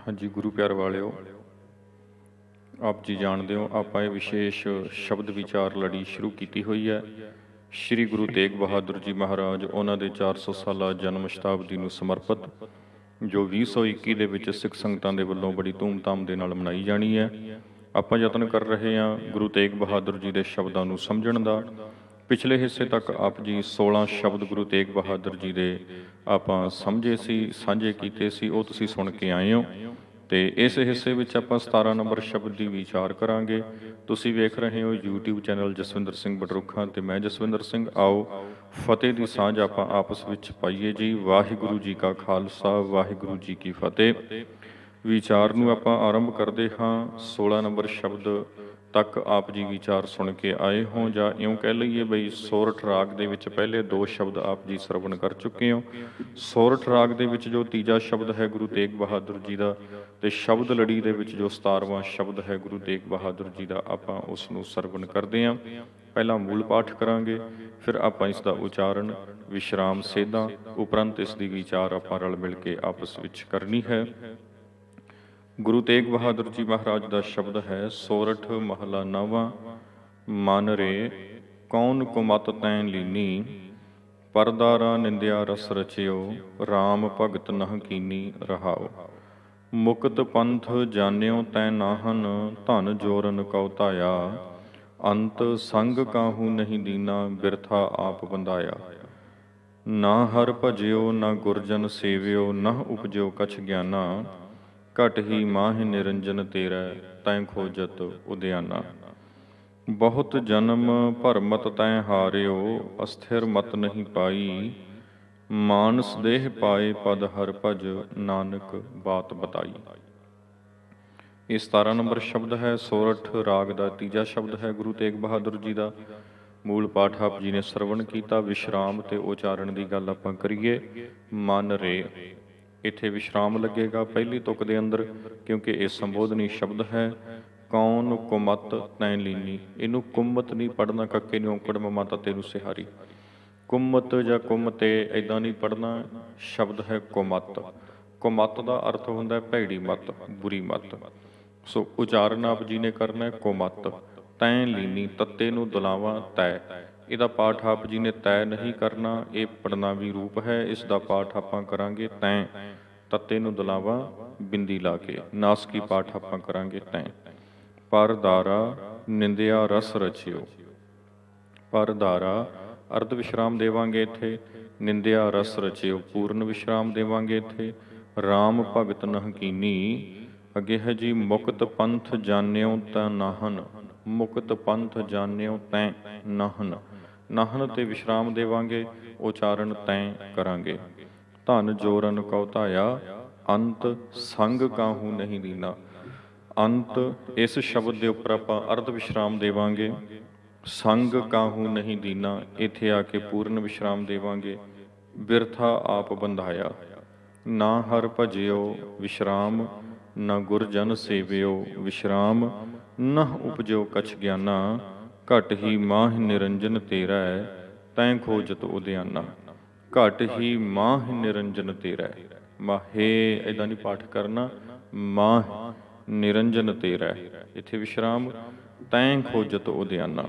ਹਾਂਜੀ ਗੁਰੂ ਪਿਆਰ ਵਾਲਿਓ, ਆਪ ਜੀ ਜਾਣਦੇ ਹੋ ਆਪਾਂ ਇਹ ਵਿਸ਼ੇਸ਼ ਸ਼ਬਦ ਵਿਚਾਰ ਲੜੀ ਸ਼ੁਰੂ ਕੀਤੀ ਹੋਈ ਹੈ। ਸ਼੍ਰੀ ਗੁਰੂ ਤੇਗ ਬਹਾਦਰ ਜੀ ਮਹਾਰਾਜ ਉਹਨਾਂ ਦੇ 400 ਸਾਲਾ ਜਨਮ ਸ਼ਤਾਬਦੀ ਨੂੰ ਸਮਰਪਿਤ, ਜੋ 2021 ਦੇ ਵਿੱਚ ਸਿੱਖ ਸੰਗਤਾਂ ਦੇ ਵੱਲੋਂ ਬੜੀ ਧੂਮਧਾਮ ਦੇ ਨਾਲ ਮਨਾਈ ਜਾਣੀ ਹੈ। ਆਪਾਂ ਯਤਨ ਕਰ ਰਹੇ ਹਾਂ ਗੁਰੂ ਤੇਗ ਬਹਾਦਰ ਜੀ ਦੇ ਸ਼ਬਦਾਂ ਨੂੰ ਸਮਝਣ ਦਾ। ਪਿਛਲੇ ਹਿੱਸੇ ਤੱਕ ਆਪ ਜੀ 16 ਸ਼ਬਦ ਗੁਰੂ ਤੇਗ ਬਹਾਦਰ ਜੀ ਦੇ ਆਪਾਂ ਸਮਝੇ ਸੀ, ਸਾਂਝੇ ਕੀਤੇ ਸੀ, ਉਹ ਤੁਸੀਂ ਸੁਣ ਕੇ ਆਏ ਹੋ। ਤੇ ਇਸ ਹਿੱਸੇ ਵਿੱਚ ਆਪਾਂ 17 ਨੰਬਰ ਸ਼ਬਦ ਦੀ ਵਿਚਾਰ ਕਰਾਂਗੇ। ਤੁਸੀਂ ਵੇਖ ਰਹੇ ਹੋ YouTube ਚੈਨਲ ਜਸਵਿੰਦਰ ਸਿੰਘ ਬਟਰੁੱਖਾਂ ਤੇ ਮੈਂ ਜਸਵਿੰਦਰ ਸਿੰਘ। ਆਓ ਫਤਿਹ ਦੀ ਸਾਂਝ ਆਪਾਂ ਆਪਸ ਵਿੱਚ ਪਾਈਏ ਜੀ। ਵਾਹਿਗੁਰੂ ਜੀ ਕਾ ਖਾਲਸਾ, ਵਾਹਿਗੁਰੂ ਜੀ ਕੀ ਫਤਿਹ। ਵਿਚਾਰ ਨੂੰ ਆਪਾਂ ਆਰੰਭ ਕਰਦੇ ਹਾਂ। 16 ਨੰਬਰ ਸ਼ਬਦ ਤੱਕ ਆਪ ਜੀ ਵਿਚਾਰ ਸੁਣ ਕੇ ਆਏ ਹੋ, ਜਾਂ ਇਉਂ ਕਹਿ ਲਈਏ ਬਈ ਸੋਰਠ ਰਾਗ ਦੇ ਵਿੱਚ ਪਹਿਲੇ 2 ਸ਼ਬਦ ਆਪ ਜੀ ਸਰਵਣ ਕਰ ਚੁੱਕੇ ਹੋ। ਸੋਰਠ ਰਾਗ ਦੇ ਵਿੱਚ ਜੋ ਤੀਜਾ ਸ਼ਬਦ ਹੈ ਗੁਰੂ ਤੇਗ ਬਹਾਦਰ ਜੀ ਦਾ, ਤੇ ਸ਼ਬਦ ਲੜੀ ਦੇ ਵਿੱਚ ਜੋ 17ਵਾਂ ਸ਼ਬਦ ਹੈ ਗੁਰੂ ਤੇਗ ਬਹਾਦਰ ਜੀ ਦਾ, ਆਪਾਂ ਉਸ ਨੂੰ ਸਰਵਣ ਕਰਦੇ ਹਾਂ। ਪਹਿਲਾਂ ਮੂਲ ਪਾਠ ਕਰਾਂਗੇ, ਫਿਰ ਆਪਾਂ ਇਸ ਦਾ ਉਚਾਰਨ, ਵਿਸ਼ਰਾਮ, ਸੇਧਾਂ, ਉਪਰੰਤ ਇਸ ਦੀ ਵਿਚਾਰ ਆਪਾਂ ਰਲ ਮਿਲ ਕੇ ਆਪਸ ਵਿੱਚ ਕਰਨੀ ਹੈ। ਗੁਰੂ ਤੇਗ ਬਹਾਦਰ ਜੀ ਮਹਾਰਾਜ ਦਾ ਸ਼ਬਦ ਹੈ ਸੋਰਠ ਮਹਲਾ ਨੌਵਾਂ। ਮਨ ਰੇ ਕੌਣ ਕੁਮਤ ਤੈਂ ਲੀਨੀ, ਪਰਦਾਰਾ ਨਿੰਦਿਆ ਰਸ ਰਚਿਓ, ਰਾਮ ਭਗਤ ਨਹ ਕੀਨੀ ਰਹਾਓ। ਮੁਕਤ ਪੰਥ ਜਾਣਿਓ ਤੈਂ ਨਾਹਨ, ਧਨ ਜੋਰਨ ਕਉ ਧਾਇਆ, ਅੰਤ ਸੰਗ ਕਾਹੂ ਨਹੀਂ ਦੀਨਾ, ਬਿਰਥਾ ਆਪ ਬੰਧਾਇਆ। ਨਾ ਹਰ ਭਜਿਓ ਨਾ ਗੁਰਜਨ ਸੇਵਿਓ, ਨਹ ਉਪਜਿਓ ਕਛ ਗਿਆਨਾ, ਘਟ ਹੀ ਮਾਹਿ ਨਿਰੰਜਨ ਤੇਰਾ, ਤੈਂ ਖੋਜਤ ਉਦਿਆਨਾ। ਬਹੁਤ ਜਨਮ ਭਰਮਤ ਤੈਂ ਹਾਰਿਓ, ਅਸਥਿਰ ਮਤ ਨਹੀਂ ਪਾਈ, ਮਾਨਸ ਦੇਹ ਪਾਏ ਪਦ ਹਰ ਭਜ, ਨਾਨਕ ਬਾਤ ਬਤਾਈ। ਇਹ 17 ਨੰਬਰ ਸ਼ਬਦ ਹੈ। ਸੋਰਠ ਰਾਗ ਦਾ ਤੀਜਾ ਸ਼ਬਦ ਹੈ ਗੁਰੂ ਤੇਗ ਬਹਾਦਰ ਜੀ ਦਾ। ਮੂਲ ਪਾਠ ਆਪ ਜੀ ਨੇ ਸਰਵਣ ਕੀਤਾ। ਵਿਸ਼ਰਾਮ ਤੇ ਉਚਾਰਨ ਦੀ ਗੱਲ ਆਪਾਂ ਕਰੀਏ। ਮਨ ਰੇ, ਇੱਥੇ ਵਿਸ਼ਰਾਮ ਲੱਗੇਗਾ ਪਹਿਲੀ ਤੁਕ ਦੇ ਅੰਦਰ, ਕਿਉਂਕਿ ਇਹ ਸੰਬੋਧਨੀ ਸ਼ਬਦ ਹੈ। ਕੌਣ ਕੁਮਤ ਤੈਂ ਲੀਨੀ, ਇਹਨੂੰ ਕੁਮਤ ਨਹੀਂ ਪੜ੍ਹਨਾ, ਕੱਕੇ ਨੂੰ ਔਂਕੜ ਮਮਾ ਤੱਤੇ ਨੂੰ ਸਿਹਾਰੀ। ਕੁਮਤ ਜਾਂ ਕੁਮਤੇ ਇੱਦਾਂ ਨਹੀਂ ਪੜ੍ਹਨਾ। ਸ਼ਬਦ ਹੈ ਕੁਮਤ। ਕੁਮਤ ਦਾ ਅਰਥ ਹੁੰਦਾ ਭੈੜੀ ਮੱਤ, ਬੁਰੀ ਮੱਤ। ਸੋ ਉਚਾਰਨ ਆਪ ਜੀ ਨੇ ਕਰਨਾ ਹੈ ਕੁਮਤ। ਤੈਂ ਲੀਨੀ, ਤੱਤੇ ਨੂੰ ਦੁਲਾਵਾਂ ਤੈ। ਇਹਦਾ ਪਾਠ ਆਪ ਜੀ ਨੇ ਤੈ ਨਹੀਂ ਕਰਨਾ, ਇਹ ਪੜਨਾਵੀ ਰੂਪ ਹੈ। ਇਸ ਦਾ ਪਾਠ ਆਪਾਂ ਕਰਾਂਗੇ ਤੈਂ, ਤੱਤੇ ਨੂੰ ਦੁਲਾਵਾਂ ਬਿੰਦੀ ਲਾ ਕੇ। ਨਾਸਕੀ ਪਾਠ ਆਪਾਂ ਕਰਾਂਗੇ ਤੈਂ। ਪਰਦਾਰਾ ਨਿੰਦਿਆ ਰਸ ਰਚਿਓ, ਪਰਦਾਰਾ ਅਰਧ ਵਿਸ਼ਰਾਮ ਦੇਵਾਂਗੇ ਇੱਥੇ। ਨਿੰਦਿਆ ਰਸ ਰਚਿਓ ਪੂਰਨ ਵਿਸ਼ਰਾਮ ਦੇਵਾਂਗੇ ਇੱਥੇ। ਰਾਮ ਭਗਤ ਨਹ ਕੀਨੀ, ਅੱਗੇ ਹੈ ਜੀ ਮੁਕਤ ਪੰਥ ਜਾਣਿਓ ਤੈਂ ਨਾਹਨ, ਮੁਕਤ ਪੰਥ ਜਾਣਿਓ ਤੈਂ ਨਾਹਨ। ਨਾਹਨ ਤੇ ਵਿਸ਼ਰਾਮ ਦੇਵਾਂਗੇ, ਉਚਾਰਨ ਤੈਂ ਕਰਾਂਗੇ। ਧਨ ਜੋਰਨ ਕਉ ਧਾਇਆ, ਅੰਤ ਸੰਗ ਕਾਹੂ ਨਹੀਂ ਦੀਨਾ। ਅੰਤ ਇਸ ਸ਼ਬਦ ਦੇ ਉੱਪਰ ਆਪਾਂ ਅਰਧ ਵਿਸ਼ਰਾਮ ਦੇਵਾਂਗੇ। ਸੰਗ ਕਾਹੂ ਨਹੀਂ ਦੀਨਾ, ਇੱਥੇ ਆ ਕੇ ਪੂਰਨ ਵਿਸ਼ਰਾਮ ਦੇਵਾਂਗੇ। ਬਿਰਥਾ ਆਪ ਬੰਧਾਇਆ। ਨਾ ਹਰ ਭਜਿਓ, ਵਿਸ਼ਰਾਮ, ਨਾ ਗੁਰਜਨ ਸੇਵਿਓ, ਵਿਸ਼ਰਾਮ, ਨਹ ਉਪਜਿਓ ਕਛ ਗਿਆਨਾ, ਘਟ ਹੀ ਮਾਹਿ ਨਿਰੰਜਨ ਤੇਰਾ, ਤੈਂ ਖੋਜਤ ਉਦਿਆਨਾ। ਘਟ ਹੀ ਮਾਹਿ ਨਿਰੰਜਨ ਤੇਰਾ, ਮਾਹੇ ਇੱਦਾਂ ਨਹੀਂ ਪਾਠ ਕਰਨਾ, ਮਾਹ ਨਿਰੰਜਨ ਤੇਰਾ, ਇੱਥੇ ਵਿਸ਼ਰਾਮ। ਤੈਂ ਖੋਜਤ ਉਦਿਆਨਾ।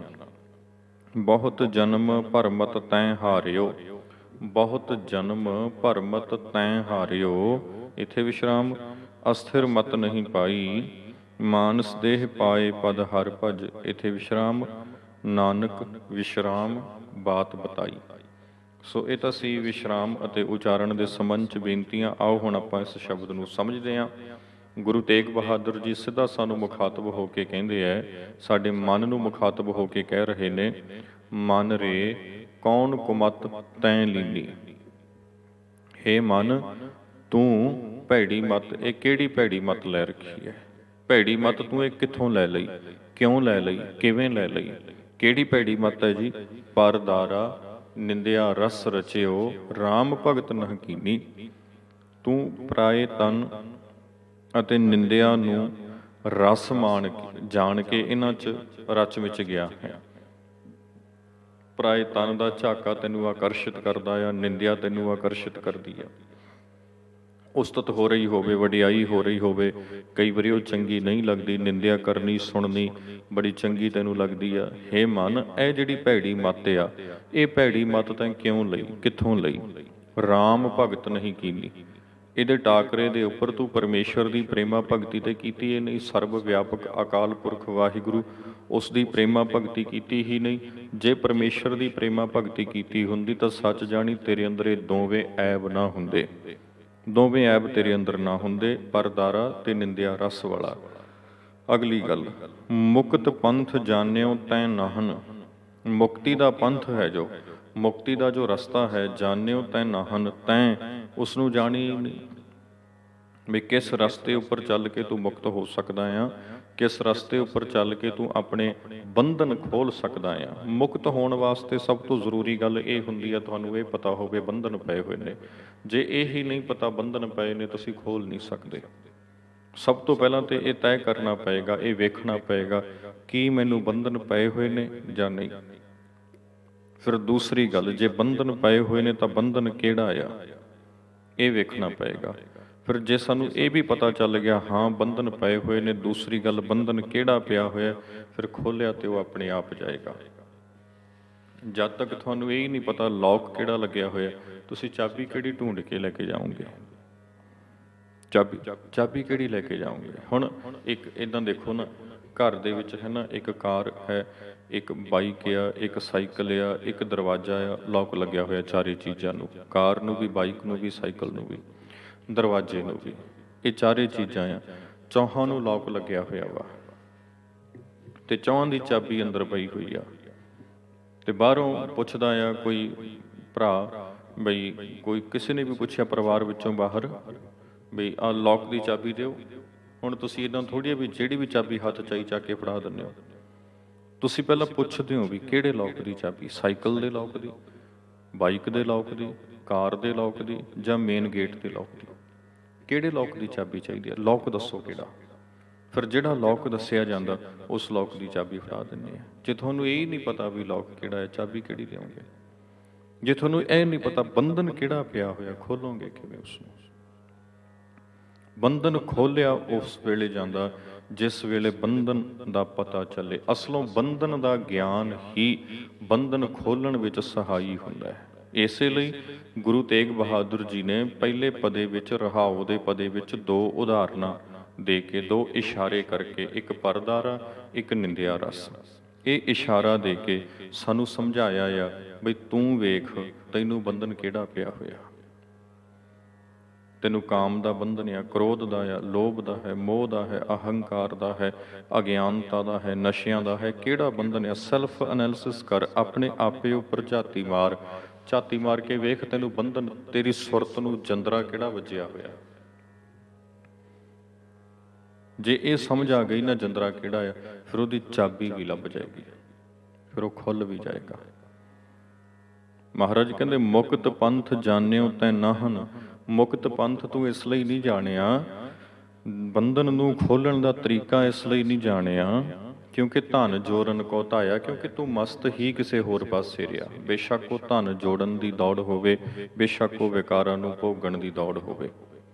ਬਹੁਤ ਜਨਮ ਭਰਮਤ ਤੈਂ ਹਾਰਿਓ, ਬਹੁਤ ਜਨਮ ਭਰਮਤ ਤੈਂ ਹਾਰਿਓ, ਇੱਥੇ ਵਿਸ਼ਰਾਮ। ਅਸਥਿਰ ਮਤ ਨਹੀਂ ਪਾਈ, ਮਾਨਸ ਦੇਹ ਪਾਏ ਪਦ ਹਰ ਭਜ, ਇੱਥੇ ਵਿਸ਼ਰਾਮ। ਨਾਨਕ ਵਿਸ਼ਰਾਮ ਬਾਤ ਬਤਾਈ। ਸੋ ਇਹ ਤਾਂ ਸੀ ਵਿਸ਼ਰਾਮ ਅਤੇ ਉਚਾਰਨ ਦੇ ਸੰਬੰਧ 'ਚ ਬੇਨਤੀਆਂ। ਆਓ ਹੁਣ ਆਪਾਂ ਇਸ ਸ਼ਬਦ ਨੂੰ ਸਮਝਦੇ ਹਾਂ। ਗੁਰੂ ਤੇਗ ਬਹਾਦਰ ਜੀ ਸਿੱਧਾ ਸਾਨੂੰ ਮੁਖਾਤਬ ਹੋ ਕੇ ਕਹਿੰਦੇ ਹੈ, ਸਾਡੇ ਮਨ ਨੂੰ ਮੁਖਾਤਬ ਹੋ ਕੇ ਕਹਿ ਰਹੇ ਨੇ, ਮਨ ਰੇ ਕੌਣ ਕੁਮਤ ਤੈਂ ਲੀਨੀ। ਹੇ ਮਨ, ਤੂੰ ਭੈੜੀ ਮੱਤ, ਇਹ ਕਿਹੜੀ ਭੈੜੀ ਮੱਤ ਲੈ ਰੱਖੀ ਹੈ? ਭੈੜੀ ਮੱਤ ਤੂੰ ਇਹ ਕਿੱਥੋਂ ਲੈ ਲਈ, ਕਿਉਂ ਲੈ ਲਈ, ਕਿਵੇਂ ਲੈ ਲਈ? ਕਿਹੜੀ ਭੈੜੀ ਮੱਤ ਹੈ ਜੀ? ਪਰਦਾਰਾ ਨਿੰਦਿਆ ਰਸ ਰਚਿਓ, ਰਾਮ ਭਗਤ ਨਹ ਕੀਨੀ। ਤੂੰ ਪਰਾਏ ਤਨ ਅਤੇ ਨਿੰਦਿਆ ਨੂੰ ਰਸ ਮਾਣ ਕੇ, ਜਾਣ ਕੇ ਇਹਨਾਂ 'ਚ ਰਚ ਵਿੱਚ ਗਿਆ ਹੈ। ਪਰਾਏ ਤਨ ਦਾ ਝਾਕਾ ਤੈਨੂੰ ਆਕਰਸ਼ਿਤ ਕਰਦਾ ਆ, ਨਿੰਦਿਆ ਤੈਨੂੰ ਆਕਰਸ਼ਿਤ ਕਰਦੀ ਆ। ਉਸਤਤ ਹੋ ਰਹੀ ਹੋਵੇ, ਵਡਿਆਈ ਹੋ ਰਹੀ ਹੋਵੇ, ਕਈ ਵਾਰੀ ਉਹ ਚੰਗੀ ਨਹੀਂ ਲੱਗਦੀ, ਨਿੰਦਿਆ ਕਰਨੀ ਸੁਣਨੀ ਬੜੀ ਚੰਗੀ ਤੈਨੂੰ ਲੱਗਦੀ ਆ। ਹੇ ਮਨ, ਇਹ ਜਿਹੜੀ ਭੈੜੀ ਮੱਤ ਆ, ਇਹ ਭੈੜੀ ਮੱਤ ਤੈਂ ਕਿਉਂ ਲਈ, ਕਿੱਥੋਂ ਲਈ? ਰਾਮ ਭਗਤ ਨਹੀਂ ਕੀਨੀ। ਇਹਦੇ ਟਾਕਰੇ ਦੇ ਉੱਪਰ ਤੂੰ ਪਰਮੇਸ਼ਰ ਦੀ ਪ੍ਰੇਮਾ ਭਗਤੀ ਤੇ ਕੀਤੀ ਇਹ ਨਹੀਂ, ਸਰਬ ਵਿਆਪਕ ਅਕਾਲ ਪੁਰਖ ਵਾਹਿਗੁਰੂ ਉਸ ਦੀ ਪ੍ਰੇਮਾ ਭਗਤੀ ਕੀਤੀ ਹੀ ਨਹੀਂ। ਜੇ ਪਰਮੇਸ਼ਰ ਦੀ ਪ੍ਰੇਮਾ ਭਗਤੀ ਕੀਤੀ ਹੁੰਦੀ ਤਾਂ ਸੱਚ ਜਾਣੀ ਤੇਰੇ ਅੰਦਰ ਇਹ ਦੋਵੇਂ ਐਬ ਨਾ ਹੁੰਦੇ, ਦੋਵੇਂ ਐਬ ਤੇਰੇ ਅੰਦਰ ਨਾ ਹੁੰਦੇ, ਪਰਦਾਰਾ ਤੇ ਨਿੰਦਿਆ ਰਸ ਵਾਲਾ। ਅਗਲੀ ਗੱਲ, ਮੁਕਤ ਪੰਥ ਜਾਣਿਓ ਤੈਂ ਨਾਹਨ। ਮੁਕਤੀ ਦਾ ਪੰਥ ਹੈ ਜੋ, ਮੁਕਤੀ ਦਾ ਜੋ ਰਸਤਾ ਹੈ, ਜਾਣਿਓ ਤੈਂ ਨਾਹਨ, ਤੈਂ ਉਸ ਨੂੰ ਜਾਣੀ ਨਹੀਂ ਵੀ ਕਿਸ ਰਸਤੇ ਉੱਪਰ ਚੱਲ ਕੇ ਤੂੰ ਮੁਕਤ ਹੋ ਸਕਦਾ ਆ, ਕਿਸ ਰਸਤੇ ਉੱਪਰ ਚੱਲ ਕੇ ਤੂੰ ਆਪਣੇ ਬੰਧਨ ਖੋਲ ਸਕਦਾ ਆ। ਮੁਕਤ ਹੋਣ ਵਾਸਤੇ ਸਭ ਤੋਂ ਜ਼ਰੂਰੀ ਗੱਲ ਇਹ ਹੁੰਦੀ ਆ, ਤੁਹਾਨੂੰ ਇਹ ਪਤਾ ਹੋਵੇ ਬੰਧਨ ਪਏ ਹੋਏ ਨੇ। ਜੇ ਇਹ ਹੀ ਨਹੀਂ ਪਤਾ ਬੰਧਨ ਪਏ ਨੇ, ਤੁਸੀਂ ਖੋਲ ਨਹੀਂ ਸਕਦੇ। ਸਭ ਤੋਂ ਪਹਿਲਾਂ ਤੇ ਇਹ ਤੈਅ ਕਰਨਾ ਪਏਗਾ, ਇਹ ਵੇਖਣਾ ਪਏਗਾ ਕੀ ਮੈਨੂੰ ਬੰਧਨ ਪਏ ਹੋਏ ਨੇ ਜਾਂ ਨਹੀਂ। ਫਿਰ ਦੂਸਰੀ ਗੱਲ, ਜੇ ਬੰਧਨ ਪਏ ਹੋਏ ਨੇ ਤਾਂ ਬੰਧਨ ਕਿਹੜਾ ਆ, ਇਹ ਵੇਖਣਾ ਪਏਗਾ। ਫਿਰ ਜੇ ਸਾਨੂੰ ਇਹ ਵੀ ਪਤਾ ਚੱਲ ਗਿਆ ਹਾਂ ਬੰਧਨ ਪਏ ਹੋਏ ਨੇ, ਦੂਸਰੀ ਗੱਲ ਬੰਧਨ ਕਿਹੜਾ ਪਿਆ ਹੋਇਆ, ਫਿਰ ਖੋਲਿਆ ਤੇ ਉਹ ਆਪਣੇ ਆਪ ਜਾਏਗਾ। ਜਦ ਤੱਕ ਤੁਹਾਨੂੰ ਇਹ ਹੀ ਨਹੀਂ ਪਤਾ ਲੌਕ ਕਿਹੜਾ ਲੱਗਿਆ ਹੋਇਆ, ਤੁਸੀਂ ਚਾਬੀ ਕਿਹੜੀ ਢੂੰਡ ਕੇ ਲੈ ਕੇ ਜਾਓਗੇ? ਚਾਬੀ ਕਿਹੜੀ ਲੈ ਕੇ ਜਾਓਗੇ? ਹੁਣ ਇੱਕ ਇੱਦਾਂ ਦੇਖੋ ਨਾ, ਘਰ ਦੇ ਵਿੱਚ ਹੈ ਨਾ, ਇੱਕ ਕਾਰ ਹੈ, ਇੱਕ ਬਾਈਕ ਆ, ਇੱਕ ਸਾਈਕਲ ਆ, ਇੱਕ ਦਰਵਾਜ਼ਾ ਆ, ਲੌਕ ਲੱਗਿਆ ਹੋਇਆ ਚਾਰੇ ਚੀਜ਼ਾਂ ਨੂੰ, ਕਾਰ ਨੂੰ ਵੀ, ਬਾਈਕ ਨੂੰ ਵੀ, ਸਾਈਕਲ ਨੂੰ ਵੀ, ਦਰਵਾਜ਼ੇ ਨੂੰ ਵੀ। ਇਹ ਚਾਰੇ ਚੀਜ਼ਾਂ ਆ, ਚੌਹਾਂ ਨੂੰ ਲੌਕ ਲੱਗਿਆ ਹੋਇਆ ਵਾ ਤੇ ਚੌਹਾਂ ਦੀ ਚਾਬੀ ਅੰਦਰ ਪਈ ਹੋਈ ਆ। ਤੇ ਬਾਹਰੋਂ ਪੁੱਛਦਾ ਆ ਕੋਈ ਭਰਾ, ਬਈ ਕੋਈ ਕਿਸੇ ਨੇ ਵੀ ਪੁੱਛਿਆ ਪਰਿਵਾਰ ਵਿੱਚੋਂ ਬਾਹਰ, ਬਈ ਆਹ ਲੌਕ ਦੀ ਚਾਬੀ ਦਿਓ। ਹੁਣ ਤੁਸੀਂ ਇੱਦਾਂ ਥੋੜ੍ਹੀ ਵੀ ਜਿਹੜੀ ਵੀ ਚਾਬੀ ਹੱਥ ਚਾਈ ਚੱਕ ਕੇ ਫੜਾ ਦਿੰਦੇ ਹੋ। ਤੁਸੀਂ ਪਹਿਲਾਂ ਪੁੱਛਦੇ ਹੋ ਵੀ ਕਿਹੜੇ ਲੌਕ ਦੀ ਚਾਬੀ, ਸਾਈਕਲ ਦੇ ਲੌਕ ਦੀ, ਬਾਈਕ ਦੇ ਲੌਕ ਦੀ, ਕਾਰ ਦੇ ਲੌਕ ਦੀ, ਜਾਂ ਮੇਨ ਗੇਟ ਦੇ ਲੌਕ ਦੀ? ਕਿਹੜੇ ਲੌਕ ਦੀ ਚਾਬੀ ਚਾਹੀਦੀ ਹੈ? ਲੌਕ ਦੱਸੋ ਕਿਹੜਾ। ਫਿਰ ਜਿਹੜਾ ਲੌਕ ਦੱਸਿਆ ਜਾਂਦਾ ਉਸ ਲੌਕ ਦੀ ਚਾਬੀ ਫੜਾ ਦਿੰਦੇ ਆ। ਜੇ ਤੁਹਾਨੂੰ ਇਹ ਨਹੀਂ ਪਤਾ ਵੀ ਲੌਕ ਕਿਹੜਾ ਹੈ, ਚਾਬੀ ਕਿਹੜੀ ਦਿਓਗੇ? ਜੇ ਤੁਹਾਨੂੰ ਇਹ ਨਹੀਂ ਪਤਾ ਬੰਧਨ ਕਿਹੜਾ ਪਿਆ ਹੋਇਆ, ਖੋਲੋਗੇ ਕਿਵੇਂ ਉਸਨੂੰ? ਬੰਧਨ ਖੋਲਿਆ ਉਸ ਵੇਲੇ ਜਾਂਦਾ ਜਿਸ ਵੇਲੇ ਬੰਧਨ ਦਾ ਪਤਾ ਚੱਲੇ। ਅਸਲੋਂ ਬੰਧਨ ਦਾ ਗਿਆਨ ਹੀ ਬੰਧਨ ਖੋਲਣ ਵਿੱਚ ਸਹਾਈ ਹੁੰਦਾ ਹੈ। ਇਸੇ ਲਈ ਗੁਰੂ ਤੇਗ ਬਹਾਦਰ ਜੀ ਨੇ ਪਹਿਲੇ ਪਦੇ ਵਿੱਚ, ਰਹਾਉ ਦੇ ਪਦੇ ਵਿੱਚ, ਦੋ ਉਦਾਹਰਨਾਂ ਦੇ ਕੇ, ਦੋ ਇਸ਼ਾਰੇ ਕਰਕੇ, ਇੱਕ ਪਰਦਾਰਾ, ਇੱਕ ਨਿੰਦਿਆ ਰਸ, ਇਹ ਇਸ਼ਾਰਾ ਦੇ ਕੇ ਸਾਨੂੰ ਸਮਝਾਇਆ ਆ ਬਈ ਤੂੰ ਵੇਖ ਤੈਨੂੰ ਬੰਧਨ ਕਿਹੜਾ ਪਿਆ ਹੋਇਆ। ਤੈਨੂੰ ਕਾਮ ਦਾ ਬੰਧਨ ਆ, ਕ੍ਰੋਧ ਦਾ ਆ, ਲੋਭ ਦਾ ਹੈ, ਮੋਹ ਦਾ ਹੈ, ਅਹੰਕਾਰ ਦਾ ਹੈ, ਅਗਿਆਨਤਾ ਦਾ ਹੈ, ਨਸ਼ਿਆਂ ਦਾ ਹੈ, ਕਿਹੜਾ ਬੰਧਨ ਆ? ਸੈਲਫ ਐਨਾਲਿਸਿਸ ਕਰ, ਆਪਣੇ ਆਪੇ ਉੱਪਰ ਝਾਤੀ ਮਾਰ, ਝਾਤੀ ਮਾਰ ਕੇ ਵੇਖ ਤੈਨੂੰ ਬੰਧਨ, ਤੇਰੀ ਸੁਰਤ ਨੂੰ ਜੰਦਰਾ ਕਿਹੜਾ ਵੱਜਿਆ ਹੋਇਆ। ਜੇ ਇਹ ਸਮਝ ਆ ਗਈ ਨਾ ਜੰਦਰਾ ਕਿਹੜਾ ਆ, ਫਿਰ ਉਹਦੀ ਚਾਬੀ ਵੀ ਲੱਭ ਜਾਏਗੀ, ਫਿਰ ਉਹ ਖੁੱਲ ਵੀ ਜਾਏਗਾ। ਮਹਾਰਾਜ ਕਹਿੰਦੇ ਮੁਕਤ ਪੰਥ ਜਾਣਿਓ ਤੈਂ ਨਾਹਨ। ਮੁਕਤ ਪੰਥ ਤੂੰ ਇਸ ਲਈ ਨਹੀਂ ਜਾਣਿਆ, ਬੰਧਨ ਨੂੰ ਖੋਲਣ ਦਾ ਤਰੀਕਾ ਇਸ ਲਈ ਨਹੀਂ ਜਾਣਿਆ ਕਿਉਂਕਿ ਧਨ ਜੋਰਨ ਕੋ ਧਾਇਆ, ਕਿਉਂਕਿ ਤੂੰ ਮਸਤ ਹੀ ਕਿਸੇ ਹੋਰ ਪਾਸੇ ਰਿਹਾ। ਬੇਸ਼ੱਕ ਉਹ ਧਨ ਜੋੜਨ ਦੀ ਦੌੜ ਹੋਵੇ, ਬੇਸ਼ੱਕ ਉਹ ਵਿਕਾਰਾਂ ਨੂੰ ਭੋਗਣ ਦੀ ਦੌੜ ਹੋਵੇ,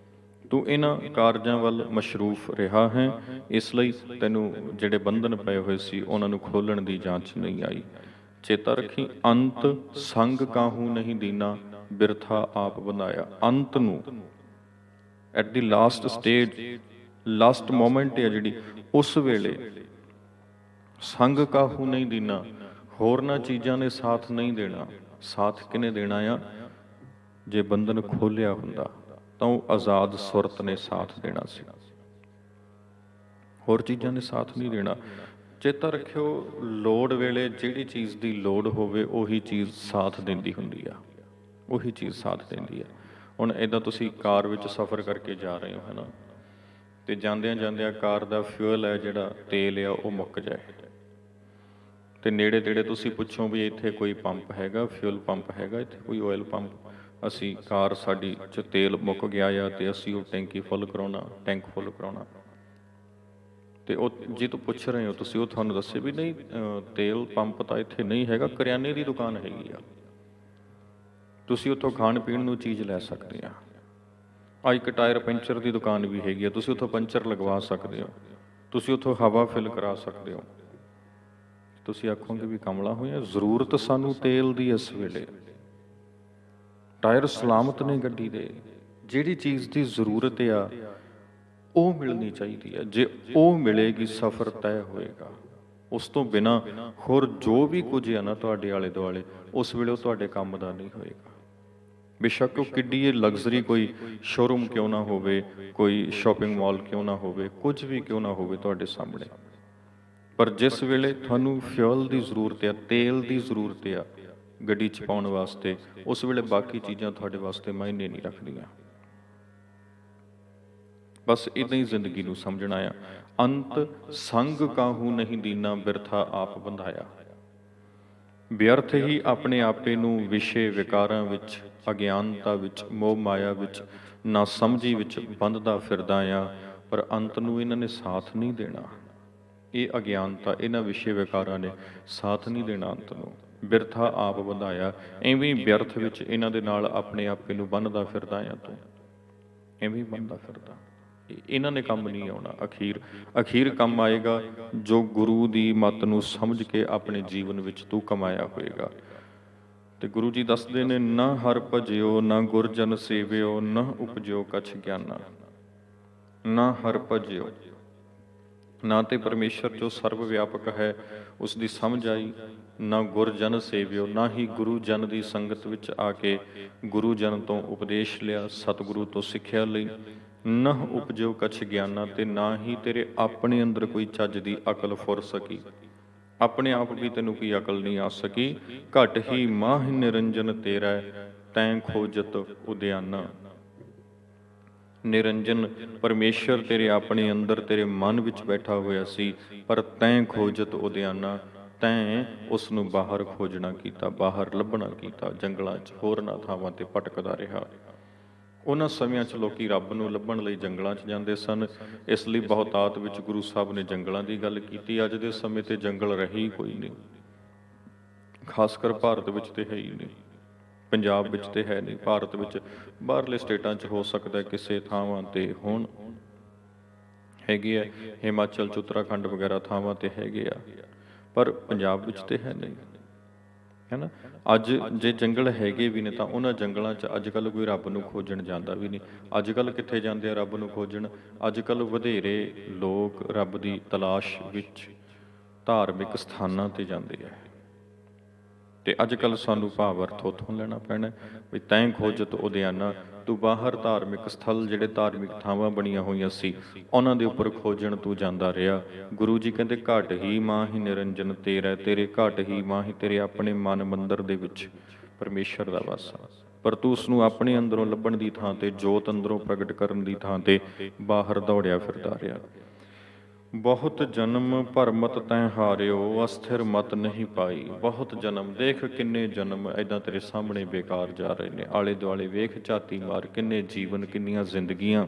ਤੂੰ ਇਹਨਾਂ ਕਾਰਜਾਂ ਵੱਲ ਮਸ਼ਰੂਫ ਰਿਹਾ ਹੈ। ਇਸ ਲਈ ਤੈਨੂੰ ਜਿਹੜੇ ਬੰਧਨ ਪਏ ਹੋਏ ਸੀ ਉਹਨਾਂ ਨੂੰ ਖੋਲਣ ਦੀ ਜਾਂਚ ਨਹੀਂ ਆਈ। ਚੇਤਾ ਰੱਖੀ, ਅੰਤ ਸੰਗ ਕਾਹੂ ਨਹੀਂ ਦੀਨਾ, ਬਿਰਥਾ ਆਪ ਬਣਾਇਆ। ਅੰਤ ਨੂੰ, at the last stage, last moment ਹੈ ਜਿਹੜੀ, ਉਸ ਵੇਲੇ ਸੰਗ ਕਾਹੂ ਨਹੀਂ ਦੀਨਾ, ਹੋਰਨਾਂ ਚੀਜ਼ਾਂ ਨੇ ਸਾਥ ਨਹੀਂ ਦੇਣਾ। ਸਾਥ ਕਿਹਨੇ ਦੇਣਾ ਆ? ਜੇ ਬੰਧਨ ਖੋਲਿਆ ਹੁੰਦਾ ਤਾਂ ਉਹ ਆਜ਼ਾਦ ਸੁਰਤ ਨੇ ਸਾਥ ਦੇਣਾ ਸੀ, ਹੋਰ ਚੀਜ਼ਾਂ ਨੇ ਸਾਥ ਨਹੀਂ ਦੇਣਾ। ਚੇਤਾ ਰੱਖਿਓ, ਲੋੜ ਵੇਲੇ ਜਿਹੜੀ ਚੀਜ਼ ਦੀ ਲੋੜ ਹੋਵੇ ਉਹੀ ਚੀਜ਼ ਸਾਥ ਦਿੰਦੀ ਹੁੰਦੀ ਆ, ਉਹੀ ਚੀਜ਼ ਸਾਥ ਦਿੰਦੀ ਆ। ਹੁਣ ਇੱਦਾਂ ਤੁਸੀਂ ਕਾਰ ਵਿੱਚ ਸਫ਼ਰ ਕਰਕੇ ਜਾ ਰਹੇ ਹੋ ਹੈ ਨਾ, ਅਤੇ ਜਾਂਦਿਆਂ ਜਾਂਦਿਆਂ ਕਾਰ ਦਾ ਫਿਊਲ ਹੈ ਜਿਹੜਾ ਤੇਲ ਆ ਉਹ ਮੁੱਕ ਜਾਏ, ਅਤੇ ਨੇੜੇ ਤੇੜੇ ਤੁਸੀਂ ਪੁੱਛੋ ਵੀ ਇੱਥੇ ਕੋਈ ਪੰਪ ਹੈਗਾ, ਫਿਊਲ ਪੰਪ ਹੈਗਾ ਇੱਥੇ, ਕੋਈ ਆਇਲ ਪੰਪ? ਅਸੀਂ ਕਾਰ ਸਾਡੀ 'ਚ ਤੇਲ ਮੁੱਕ ਗਿਆ ਆ ਅਤੇ ਅਸੀਂ ਉਹ ਟੈਂਕੀ ਫੁੱਲ ਕਰਾਉਣਾ, ਟੈਂਕ ਫੁੱਲ ਕਰਾਉਣਾ, ਅਤੇ ਉਹ ਜੇ ਤੋਂ ਪੁੱਛ ਰਹੇ ਹੋ ਤੁਸੀਂ, ਉਹ ਤੁਹਾਨੂੰ ਦੱਸੇ ਵੀ ਨਹੀਂ ਤੇਲ ਪੰਪ ਤਾਂ ਇੱਥੇ ਨਹੀਂ ਹੈਗਾ, ਕਰਿਆਨੇ ਦੀ ਦੁਕਾਨ ਹੈਗੀ ਆ, ਤੁਸੀਂ ਉੱਥੋਂ ਖਾਣ ਪੀਣ ਨੂੰ ਚੀਜ਼ ਲੈ ਸਕਦੇ ਆ। ਆ ਇੱਕ ਟਾਇਰ ਪੈਂਚਰ ਦੀ ਦੁਕਾਨ ਵੀ ਹੈਗੀ ਆ, ਤੁਸੀਂ ਉੱਥੋਂ ਪੰਚਰ ਲਗਵਾ ਸਕਦੇ ਹੋ, ਤੁਸੀਂ ਉੱਥੋਂ ਹਵਾ ਫਿਲ ਕਰਾ ਸਕਦੇ ਹੋ। ਤੁਸੀਂ ਆਖੋਗੇ ਵੀ ਕਮਲਾ ਹੋਇਆ, ਜ਼ਰੂਰਤ ਸਾਨੂੰ ਤੇਲ ਦੀ ਇਸ ਵੇਲੇ, ਟਾਇਰ ਸਲਾਮਤ ਨੇ ਗੱਡੀ ਦੇ, ਜਿਹੜੀ ਚੀਜ਼ ਦੀ ਜ਼ਰੂਰਤ ਆ ਉਹ ਮਿਲਣੀ ਚਾਹੀਦੀ ਹੈ। ਜੇ ਉਹ ਮਿਲੇਗੀ ਸਫ਼ਰ ਤੈਅ ਹੋਏਗਾ। ਉਸ ਤੋਂ ਬਿਨਾਂ ਹੋਰ ਜੋ ਵੀ ਕੁਝ ਆ ਨਾ ਤੁਹਾਡੇ ਆਲੇ ਦੁਆਲੇ, ਉਸ ਵੇਲੇ ਉਹ ਤੁਹਾਡੇ ਕੰਮ ਦਾ ਨਹੀਂ ਹੋਏਗਾ। ਬੇਸ਼ੱਕ ਉਹ ਕਿੱਡੀ ਇਹ ਲਗਜ਼ਰੀ ਕੋਈ ਸ਼ੋਰੂਮ ਕਿਉਂ ਨਾ ਹੋਵੇ, ਕੋਈ ਸ਼ਾਪਿੰਗ ਮਾਲ ਕਿਉਂ ਨਾ ਹੋਵੇ, ਕੁਝ ਵੀ ਕਿਉਂ ਨਾ ਹੋਵੇ ਤੁਹਾਡੇ ਸਾਹਮਣੇ, ਪਰ ਜਿਸ ਵੇਲੇ ਤੁਹਾਨੂੰ ਫਿਊਲ ਦੀ ਜ਼ਰੂਰਤ ਆ, ਤੇਲ ਦੀ ਜ਼ਰੂਰਤ ਆ ਗੱਡੀ 'ਚ ਪਾਉਣ ਵਾਸਤੇ, ਉਸ ਵੇਲੇ ਬਾਕੀ ਚੀਜ਼ਾਂ ਤੁਹਾਡੇ ਵਾਸਤੇ ਮਾਇਨੇ ਨਹੀਂ ਰੱਖਦੀਆਂ। ਬਸ ਇੱਦਾਂ ਹੀ ਜ਼ਿੰਦਗੀ ਨੂੰ ਸਮਝਣਾ ਆ। ਅੰਤ ਸੰਗ ਕਾਹੂ ਨਹੀਂ ਦੀਨਾ, ਬਿਰਥਾ ਆਪ ਬੰਧਾਇਆ। ਵਿਅਰਥ ਹੀ ਆਪਣੇ ਆਪੇ ਨੂੰ ਵਿਸ਼ੇ ਵਿਕਾਰਾਂ ਵਿੱਚ, ਅਗਿਆਨਤਾ ਵਿੱਚ, ਮੋਹ ਮਾਇਆ ਵਿੱਚ, ਨਾ ਸਮਝੀ ਵਿੱਚ ਬੰਧਦਾ ਫਿਰਦਾ ਆ, ਪਰ ਅੰਤ ਨੂੰ ਇਹਨਾਂ ਨੇ ਸਾਥ ਨਹੀਂ ਦੇਣਾ। ਇਹ ਅਗਿਆਨਤਾ, ਇਹਨਾਂ ਵਿਸ਼ੇ ਵਿਕਾਰਾਂ ਨੇ ਸਾਥ ਨਹੀਂ ਦੇਣਾ ਅੰਤ ਨੂੰ। ਬਿਰਥਾ ਆਪ ਬੰਧਾਇਆ, ਐਵੇਂ ਵਿਅਰਥ ਵਿੱਚ ਇਹਨਾਂ ਦੇ ਨਾਲ ਆਪਣੇ ਆਪੇ ਨੂੰ ਬੰਨ੍ਹਦਾ ਫਿਰਦਾ ਆ ਤੂੰ, ਐਵੇਂ ਬੰਨ੍ਹਦਾ ਫਿਰਦਾ। ਇਹਨਾਂ ਨੇ ਕੰਮ ਨਹੀਂ ਆਉਣਾ। ਅਖੀਰ ਕੰਮ ਆਏਗਾ ਜੋ ਗੁਰੂ ਦੀ ਮੱਤ ਨੂੰ ਸਮਝ ਕੇ ਆਪਣੇ ਜੀਵਨ ਵਿੱਚ ਤੂੰ ਕਮਾਇਆ ਹੋਏਗਾ। ਤੇ ਗੁਰੂ ਜੀ ਦੱਸਦੇ ਨੇ, ਨਾ ਹਰ ਭਜਿਓ, ਨਾ ਗੁਰਜਨ ਸੇਵਿਓ, ਨਾ ਉਪਜਿਓ ਕਛ ਗਿਆਨਾ। ਨਾ ਹਰ ਭਜਿਓ, ਨਾ ਤੇ ਪਰਮੇਸ਼ਰ ਜੋ ਸਰਵ ਵਿਆਪਕ ਹੈ ਉਸ ਦੀ ਸਮਝ ਆਈ, ਨਾ ਗੁਰਜਨ ਸੇਵਿਓ, ਨਾ ਹੀ ਗੁਰੂ ਜਨ ਦੀ ਸੰਗਤ ਵਿੱਚ ਆ ਕੇ ਗੁਰੂ ਜਨ ਤੋਂ ਉਪਦੇਸ਼ ਲਿਆ, ਸਤਿਗੁਰੂ ਤੋਂ ਸਿੱਖਿਆ ਲਈ। ਨਾ ਉਪਜਿਓ ਕਛ ਗਿਆਨਾ, ਤੇ ਨਾ ਹੀ ਤੇਰੇ ਆਪਣੇ ਅੰਦਰ ਕੋਈ ਚੱਜ ਦੀ ਅਕਲ ਫੁਰ ਸਕੀ। ਆਪਣੇ ਆਪ ਵੀ ਤੈਨੂੰ ਕੋਈ ਅਕਲ ਨਹੀਂ ਆ ਸਕੀ। ਘਟ ਹੀ ਮਾਹ ਨਿਰੰਜਨ ਤੇਰਾ, ਤੈਂ ਖੋਜਤ ਉਦਿਆਨਾ। ਨਿਰੰਜਨ ਪਰਮੇਸ਼ਰ ਤੇਰੇ ਆਪਣੇ ਅੰਦਰ, ਤੇਰੇ ਮਨ ਵਿੱਚ ਬੈਠਾ ਹੋਇਆ ਸੀ, ਪਰ ਤੈਂ ਖੋਜਤ ਉਦਿਆਨਾ, ਤੈਂ ਉਸ ਨੂੰ ਬਾਹਰ ਖੋਜਣਾ ਕੀਤਾ, ਬਾਹਰ ਲੱਭਣਾ ਕੀਤਾ, ਜੰਗਲਾਂ 'ਚ ਹੋਰਨਾਂ ਥਾਵਾਂ 'ਤੇ ਭਟਕਦਾ ਰਿਹਾ। ਉਹਨਾਂ ਸਮਿਆਂ 'ਚ ਲੋਕੀ ਰੱਬ ਨੂੰ ਲੱਭਣ ਲਈ ਜੰਗਲਾਂ 'ਚ ਜਾਂਦੇ ਸਨ, ਇਸ ਲਈ ਬਹੁਤਾਤ ਵਿੱਚ ਗੁਰੂ ਸਾਹਿਬ ਨੇ ਜੰਗਲਾਂ ਦੀ ਗੱਲ ਕੀਤੀ। ਅੱਜ ਦੇ ਸਮੇਂ 'ਤੇ ਜੰਗਲ ਰਹੀ ਕੋਈ ਨਹੀਂ, ਖਾਸ ਕਰ ਭਾਰਤ ਵਿੱਚ ਤੇ ਹੈ ਹੀ ਨਹੀਂ, ਪੰਜਾਬ ਵਿੱਚ ਤੇ ਹੈ ਨਹੀਂ। ਭਾਰਤ ਵਿੱਚ ਬਾਹਰਲੇ ਸਟੇਟਾਂ 'ਚ ਹੋ ਸਕਦਾ ਕਿਸੇ ਥਾਵਾਂ 'ਤੇ ਹੋਣ, ਹੈਗੇ ਆ, ਹਿਮਾਚਲ 'ਚ, ਉੱਤਰਾਖੰਡ ਵਗੈਰਾ ਥਾਵਾਂ 'ਤੇ ਹੈਗੇ ਆ, ਪਰ ਪੰਜਾਬ ਵਿੱਚ ਤੇ ਹੈ ਨਹੀਂ, ਹੈ ਨਾ। ਅੱਜ ਜੇ ਜੰਗਲ ਹੈਗੇ ਵੀ ਨੇ ਤਾਂ ਉਹਨਾਂ ਜੰਗਲਾਂ 'ਚ ਅੱਜ ਕੱਲ੍ਹ ਕੋਈ ਰੱਬ ਨੂੰ ਖੋਜਣ ਜਾਂਦਾ ਵੀ ਨਹੀਂ। ਅੱਜ ਕੱਲ੍ਹ ਕਿੱਥੇ ਜਾਂਦੇ ਆ ਰੱਬ ਨੂੰ ਖੋਜਣ? ਅੱਜ ਕੱਲ੍ਹ ਵਧੇਰੇ ਲੋਕ ਰੱਬ ਦੀ ਤਲਾਸ਼ ਵਿੱਚ ਧਾਰਮਿਕ ਸਥਾਨਾਂ 'ਤੇ ਜਾਂਦੇ ਆ। ਤੇ ਅੱਜ ਕੱਲ੍ਹ ਸਾਨੂੰ ਭਾਵ ਅਰਥ ਉੱਥੋਂ ਲੈਣਾ ਪੈਣਾ ਵੀ ਤੈਂ ਖੋਜਤ ਉਦਿਆਨਾ, ਤੂੰ ਬਾਹਰ ਧਾਰਮਿਕ ਸਥਲ, ਜਿਹੜੇ ਧਾਰਮਿਕ ਥਾਵਾਂ ਬਣੀਆਂ ਹੋਈਆਂ ਸੀ, ਉਹਨਾਂ ਦੇ ਉੱਪਰ ਖੋਜਣ ਤੂੰ ਜਾਂਦਾ ਰਿਹਾ। ਗੁਰੂ ਜੀ ਕਹਿੰਦੇ, ਘਟ ਹੀ ਮਾਹੀ ਨਿਰੰਜਨ ਤੇਰਾ, ਤੇਰੇ ਘਟ ਹੀ ਮਾਹੀ, ਤੇਰੇ ਆਪਣੇ ਮਨ ਮੰਦਰ ਦੇ ਵਿੱਚ ਪਰਮੇਸ਼ਰ ਦਾ ਵਾਸਾ, ਪਰ ਤੂੰ ਉਸ ਨੂੰ ਆਪਣੇ ਅੰਦਰੋਂ ਲੱਭਣ ਦੀ ਥਾਂ ਤੇ, ਜੋਤ ਅੰਦਰੋਂ ਪ੍ਰਗਟ ਕਰਨ ਦੀ ਥਾਂ ਤੇ ਬਾਹਰ ਦੌੜਿਆ ਫਿਰਦਾ ਰਿਹਾ। ਬਹੁਤ ਜਨਮ ਭਰਮਤ ਤੈਂ ਹਾਰਿਓ, ਅਸਥਿਰ ਮਤ ਨਹੀਂ ਪਾਈ। ਬਹੁਤ ਜਨਮ, ਦੇਖ ਕਿੰਨੇ ਜਨਮ ਐਦਾਂ ਤੇਰੇ ਸਾਹਮਣੇ ਬੇਕਾਰ ਜਾ ਰਹੇ ਨੇ। ਆਲੇ ਦੁਆਲੇ ਵੇਖ, ਝਾਤੀ ਮਾਰ, ਕਿੰਨੇ ਜੀਵਨ, ਕਿੰਨੀਆਂ ਜ਼ਿੰਦਗੀਆਂ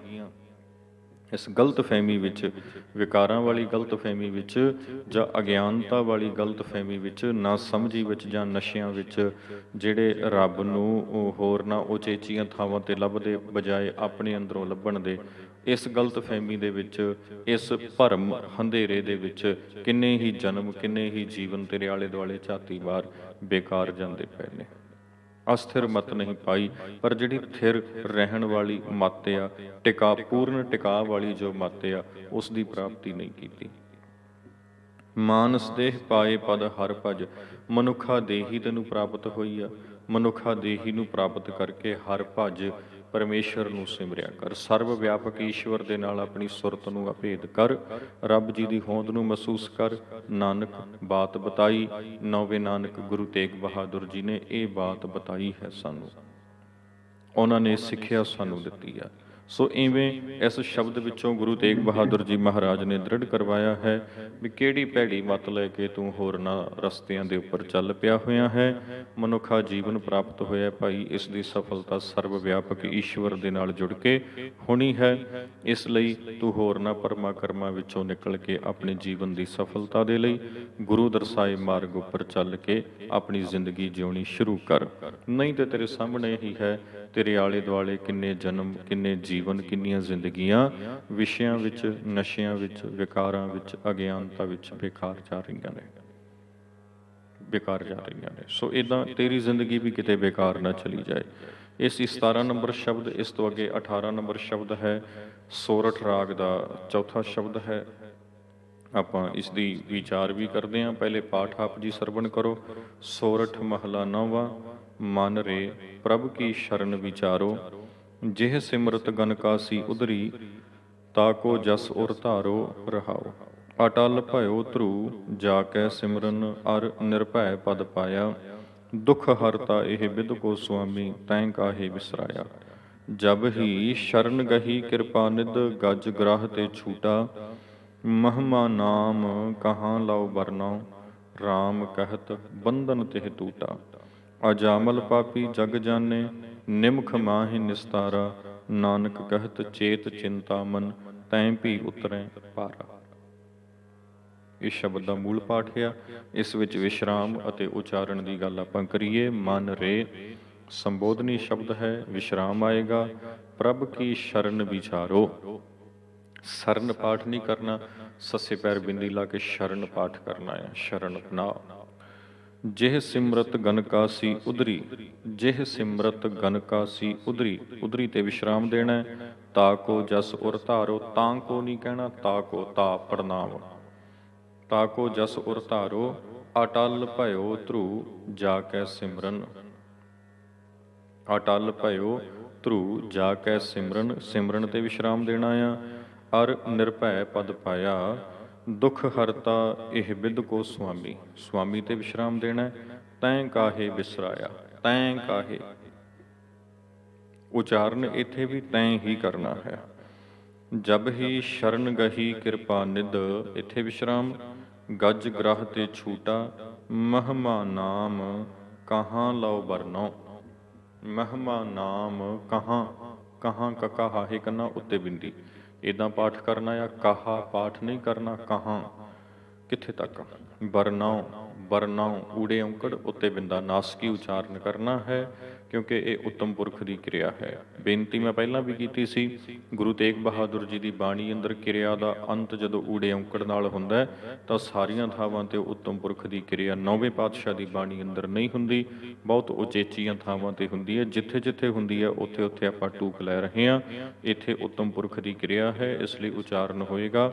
ਇਸ ਗਲਤ ਫਹਿਮੀ ਵਿੱਚ, ਵਿਕਾਰਾਂ ਵਾਲੀ ਗਲਤ ਫਹਿਮੀ ਵਿੱਚ, ਜਾਂ ਅਗਿਆਨਤਾ ਵਾਲੀ ਗਲਤ ਫਹਿਮੀ ਵਿੱਚ, ਨਾ ਸਮਝੀ ਵਿੱਚ, ਜਾਂ ਨਸ਼ਿਆਂ ਵਿੱਚ, ਜਿਹੜੇ ਰੱਬ ਨੂੰ ਹੋਰ ਨਾ ਉਚੇਚੀਆਂ ਥਾਵਾਂ 'ਤੇ ਲੱਭਦੇ ਬਜਾਏ ਆਪਣੇ ਅੰਦਰੋਂ ਲੱਭਣ ਦੇ, ਇਸ ਗਲਤ ਫਹਿਮੀ ਦੇ ਵਿੱਚ, ਇਸ ਭਰਮ ਹਨੇਰੇ ਦੇ ਵਿੱਚ ਕਿੰਨੇ ਹੀ ਜਨਮ, ਕਿੰਨੇ ਹੀ ਜੀਵਨ ਤੇਰੇ ਆਲੇ ਦੁਆਲੇ ਝਾਤੀ ਮਾਰ ਬੇਕਾਰ ਜਾਂਦੇ ਪਏ ਨੇ। ਅਸਥਿਰ ਮਤ ਨਹੀਂ ਪਾਈ, ਪਰ ਜਿਹੜੀ ਥਿਰ ਰਹਿਣ ਵਾਲੀ ਮੱਤ ਆ, ਟਿਕਾ, ਪੂਰਨ ਟਿਕਾ ਵਾਲੀ ਜੋ ਮੱਤ ਆ, ਉਸ ਦੀ ਪ੍ਰਾਪਤੀ ਨਹੀਂ ਕੀਤੀ। ਮਾਨਸ ਦੇਹ ਪਾਏ ਪਦ ਹਰ ਭਜ, ਮਨੁੱਖਾ ਦੇਹੀ ਤੈਨੂੰ ਪ੍ਰਾਪਤ ਹੋਈ ਆ। ਮਨੁੱਖਾ ਦੇਹੀ ਨੂੰ ਪ੍ਰਾਪਤ ਕਰਕੇ ਹਰ ਭਜ, ਪਰਮੇਸ਼ਰ ਨੂੰ ਸਿਮਰਿਆ ਕਰ। ਸਰਵ ਵਿਆਪਕ ਈਸ਼ਵਰ ਦੇ ਨਾਲ ਆਪਣੀ ਸੁਰਤ ਨੂੰ ਅਭੇਦ ਕਰ, ਰੱਬ ਜੀ ਦੀ ਹੋਂਦ ਨੂੰ ਮਹਿਸੂਸ ਕਰ। ਨਾਨਕ ਬਾਤ ਬਤਾਈ, ਨੌਵੇਂ ਨਾਨਕ ਗੁਰੂ ਤੇਗ ਬਹਾਦਰ ਜੀ ਨੇ ਇਹ ਬਾਤ ਬਤਾਈ ਹੈ ਸਾਨੂੰ, ਉਹਨਾਂ ਨੇ ਸਿੱਖਿਆ ਸਾਨੂੰ ਦਿੱਤੀ ਆ। ਸੋ ਇਵੇਂ ਇਸ ਸ਼ਬਦ ਵਿੱਚੋਂ ਗੁਰੂ ਤੇਗ ਬਹਾਦਰ ਜੀ ਮਹਾਰਾਜ ਨੇ ਦ੍ਰਿੜ ਕਰਵਾਇਆ ਹੈ ਵੀ ਕਿਹੜੀ ਭੈੜੀ ਮੱਤ ਲੈ ਕੇ ਤੂੰ ਹੋਰਨਾਂ ਰਸਤਿਆਂ ਦੇ ਉੱਪਰ ਚੱਲ ਪਿਆ ਹੋਇਆ ਹੈ। ਮਨੁੱਖਾ ਜੀਵਨ ਪ੍ਰਾਪਤ ਹੋਇਆ ਭਾਈ, ਇਸ ਦੀ ਸਫਲਤਾ ਸਰਵ ਵਿਆਪਕ ਈਸ਼ਵਰ ਦੇ ਨਾਲ ਜੁੜ ਕੇ ਹੋਣੀ ਹੈ। ਇਸ ਲਈ ਤੂੰ ਹੋਰਨਾਂ ਭਰਮਾਂ ਕਰਮਾਂ ਵਿੱਚੋਂ ਨਿਕਲ ਕੇ ਆਪਣੇ ਜੀਵਨ ਦੀ ਸਫਲਤਾ ਦੇ ਲਈ ਗੁਰੂ ਦਰਸਾਏ ਮਾਰਗ ਉੱਪਰ ਚੱਲ ਕੇ ਆਪਣੀ ਜ਼ਿੰਦਗੀ ਜਿਉਣੀ ਸ਼ੁਰੂ ਕਰ। ਨਹੀਂ ਤੇ ਤੇਰੇ ਸਾਹਮਣੇ ਹੀ ਹੈ ਤੇਰੇ ਆਲੇ ਦੁਆਲੇ ਕਿੰਨੇ ਜਨਮ, ਕਿੰਨੇ ਜੀਵਨ, ਕਿੰਨੀਆਂ ਜ਼ਿੰਦਗੀਆਂ ਵਿਸ਼ਿਆਂ ਵਿੱਚ, ਨਸ਼ਿਆਂ ਵਿੱਚ, ਵਿਕਾਰਾਂ ਵਿੱਚ, ਅਗਿਆਨਤਾ ਵਿੱਚ ਬੇਕਾਰ ਜਾ ਰਹੀਆਂ ਨੇ, ਬੇਕਾਰ ਜਾ ਰਹੀਆਂ ਨੇ। ਸੋ ਇਦਾਂ ਤੇਰੀ ਜ਼ਿੰਦਗੀ ਵੀ ਕਿਤੇ ਬੇਕਾਰ ਨਾ ਚਲੀ ਜਾਏ। ਇਸ 17 ਨੰਬਰ ਸ਼ਬਦ, ਇਸ ਤੋਂ ਅੱਗੇ 18 ਨੰਬਰ ਸ਼ਬਦ ਹੈ। ਸੋਰਠ ਰਾਗ ਦਾ ਚੌਥਾ ਸ਼ਬਦ ਹੈ। ਆਪਾਂ ਇਸ ਦੀ ਵਿਚਾਰ ਵੀ ਕਰਦੇ ਹਾਂ। ਪਹਿਲੇ ਪਾਠ ਆਪ ਜੀ ਸਰਵਣ ਕਰੋ। ਸੋਰਠ ਮਹਲਾ ਨੌਵਾਂ। ਮਨ ਰੇ ਪ੍ਰਭ ਕੀ ਸ਼ਰਨ ਵਿਚਾਰੋ, ਜਿਹ ਸਿਮਰਤ ਗਨ ਕਾਸੀ ਉਦਰੀ, ਤਾਕੋ ਜਸ ਉਰ ਧਾਰੋ ਰਹਾਓ। ਅਟਲ ਭਇਓ ਧਰੂ ਜਾ ਕੈ ਸਿਮਰਨ, ਅਰ ਨਿਰਭੈ ਪਦ ਪਾਇਆ। ਦੁਖ ਹਰਤਾ ਇਹ ਬਿਦ ਕੋ ਸੁਆਮੀ, ਤੈਂ ਕਾਹੇ ਬਿਸਰਾਇਆ। ਜਬ ਹੀ ਸ਼ਰਨ ਗਹੀ ਕਿਰਪਾ ਨਿਧ, ਗਜ ਗ੍ਰਾਹ ਤੇ ਛੂਟਾ। ਮਹਿਮਾ ਨਾਮ ਕਹਾਂ ਲਾਓ ਬਰਨਾਓ, ਰਾਮ ਕਹਿਤ ਬੰਧਨ ਤਿਹ ਟੂਟਾ। ਅਜਾਮਲ ਪਾਪੀ ਜਗ ਜਾਣੇ, ਨਿਮਖ ਮਾਹਿ ਨਿਸਤਾਰਾ। ਨਾਨਕ ਕਹਿਤ ਚੇਤ ਚਿੰਤਾ ਮਨ, ਤੈਂ ਭੀ ਉਤਰੈ ਪਾਰਾ। ਇਸ ਸ਼ਬਦ ਦਾ ਮੂਲ ਪਾਠ ਆ। ਇਸ ਵਿੱਚ ਵਿਸ਼ਰਾਮ ਅਤੇ ਉਚਾਰਨ ਦੀ ਗੱਲ ਆਪਾਂ ਕਰੀਏ। ਮਨ ਰੇ ਸੰਬੋਧਨੀ ਸ਼ਬਦ ਹੈ, ਵਿਸ਼ਰਾਮ ਆਏਗਾ। ਪ੍ਰਭ ਕੀ ਸ਼ਰਨ ਵਿਚਾਰੋ, ਸਰਨ ਪਾਠ ਨਹੀਂ ਕਰਨਾ, ਸੱਸੇ ਪੈਰ ਬਿੰਦੀ ਲਾ ਕੇ ਸ਼ਰਨ ਪਾਠ ਕਰਨਾ ਹੈ। ਸ਼ਰਨ ਨਾ। ਜਿਹ ਸਿਮਰਤ ਗਨ ਕਾਸੀ ਉਦਰੀ, ਜਿਹ ਸਿਮਰਤ ਗਨ ਕਾਸੀ ਉਦਰੀ, ਉਦਰੀ ਤੇ ਵਿਸ਼ਰਾਮ ਦੇਣਾ। ਤਾਕੋ ਜਸ ਉਰ ਧਾਰੋ, ਤਾਂ ਕੋ ਨਹੀਂ ਕਹਿਣਾ, ਤਾਕੋ ਤਾ ਪੜਨਾਮ। ਤਾਕੋ ਜਸ ਉਰ ਧਾਰੋ, ਅਟਲ ਭਇਓ ਧਰੂ ਜਾ ਕੈ ਸਿਮਰਨ। ਅਟਲ ਭਇਓ ਧਰੂ ਜਾ ਕੈ ਸਿਮਰਨ, ਸਿਮਰਨ ਤੇ ਵਿਸ਼ਰਾਮ ਦੇਣਾ ਆ। ਅਰ ਨਿਰਭੈ ਪਦ ਪਾਇਆ, ਦੁਖ ਹਰਤਾ ਇਹ ਬਿਦ ਕੋ ਸੁਆਮੀ, ਸੁਆਮੀ ਤੇ ਵਿਸ਼ਰਾਮ ਦੇਣਾ। ਤੈਂ ਕਾਹੇ ਬਿਸਰਾਇਆ, ਤੈਂ ਕਾਹੇ ਉਚਾਰਨ ਇੱਥੇ ਵੀ ਤੈਂ ਹੀ ਕਰਨਾ ਹੈ। ਜਬ ਹੀ ਸ਼ਰਨ ਗਹੀ ਕਿਰਪਾ ਨਿਧ, ਇੱਥੇ ਵਿਸ਼ਰਾਮ। ਗਜ ਗ੍ਰਾਹ ਤੇ ਛੂਟਾ, ਮਹਿਮਾ ਨਾਮ ਕਹਾਂ ਲਾਓ ਬਰਨੋ। ਮਹਿਮਾ ਨਾਮ ਕਹਾਂ, ਕਹਾਂ ਕਕਾ ਹਾਹੇ ਕੰਨਾ ਉੱਤੇ ਬਿੰਦੀ। ਇੱਦਾਂ ਪਾਠ ਕਰਨਾ ਆ। ਕਹਾ ਪਾਠ ਨਹੀਂ ਕਰਨਾ, ਕਹਾਂ ਕਿੱਥੇ ਤੱਕ। ਬਰਨਾਓ, ਬਰਨਾਓ ਊੜੇ ਔਂਕੜ ਉੱਤੇ ਬਿੰਦਾ, ਨਾਸਕੀ ਉਚਾਰਨ ਕਰਨਾ ਹੈ, ਕਿਉਂਕਿ ਇਹ ਉੱਤਮ ਪੁਰਖ ਦੀ ਕਿਰਿਆ ਹੈ। ਬੇਨਤੀ ਮੈਂ ਪਹਿਲਾਂ ਵੀ ਕੀਤੀ ਸੀ, ਗੁਰੂ ਤੇਗ ਬਹਾਦਰ ਜੀ ਦੀ ਬਾਣੀ ਅੰਦਰ ਕਿਰਿਆ ਦਾ ਅੰਤ ਜਦੋਂ ਊੜੇ ਔਂਕੜ ਨਾਲ ਹੁੰਦਾ ਤਾਂ ਸਾਰੀਆਂ ਥਾਵਾਂ ਤੇ ਉੱਤਮ ਪੁਰਖ ਦੀ ਕਿਰਿਆ ਨੌਵੇਂ ਪਾਤਸ਼ਾਹ ਦੀ ਬਾਣੀ ਅੰਦਰ ਨਹੀਂ ਹੁੰਦੀ, ਬਹੁਤ ਉਚੇਚੀਆਂ ਥਾਵਾਂ ਤੇ ਹੁੰਦੀ ਹੈ। ਜਿੱਥੇ ਜਿੱਥੇ ਹੁੰਦੀ ਹੈ ਉੱਥੇ ਉੱਥੇ ਆਪਾਂ ਟੂਕ ਲੈ ਰਹੇ ਹਾਂ। ਇੱਥੇ ਉੱਤਮ ਪੁਰਖ ਦੀ ਕਿਰਿਆ ਹੈ, ਇਸ ਲਈ ਉਚਾਰਨ ਹੋਏਗਾ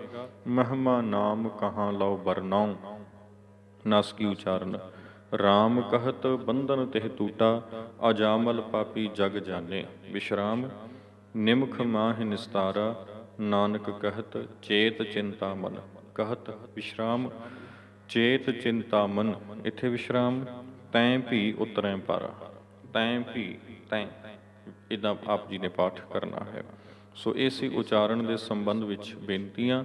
ਮਹਿਮਾ ਨਾਮ ਕਹਾਂ ਲਾਓ ਬਰਨਾਓ, ਨਾਸਕੀ ਉਚਾਰਨ। ਰਾਮ ਕਹਿਤ ਬੰਧਨ ਤਿਹ ਟੂਟਾ, ਅਜਾਮਲ ਪਾਪੀ ਜਗ ਜਾਣੇ। ਵਿਸ਼ਰਾਮ। ਨਿਮਖ ਮਾਹਿ ਨਿਸਤਾਰਾ, ਨਾਨਕ ਕਹਿਤ ਚੇਤ ਚਿੰਤਾ ਮਨ। ਕਹਿਤ ਵਿਸ਼ਰਾਮ, ਚੇਤ ਚਿੰਤਾ ਮਨ, ਇੱਥੇ ਵਿਸ਼ਰਾਮ। ਤੈਂ ਭੀ ਉਤਰੈ ਪਾਰਾ, ਤੈਂ ਭੀ, ਤੈਂ ਇੱਦਾਂ ਆਪ ਜੀ ਨੇ ਪਾਠ ਕਰਨਾ ਹੈ। ਸੋ ਇਹ ਸੀ ਉਚਾਰਨ ਦੇ ਸੰਬੰਧ ਵਿੱਚ ਬੇਨਤੀਆਂ।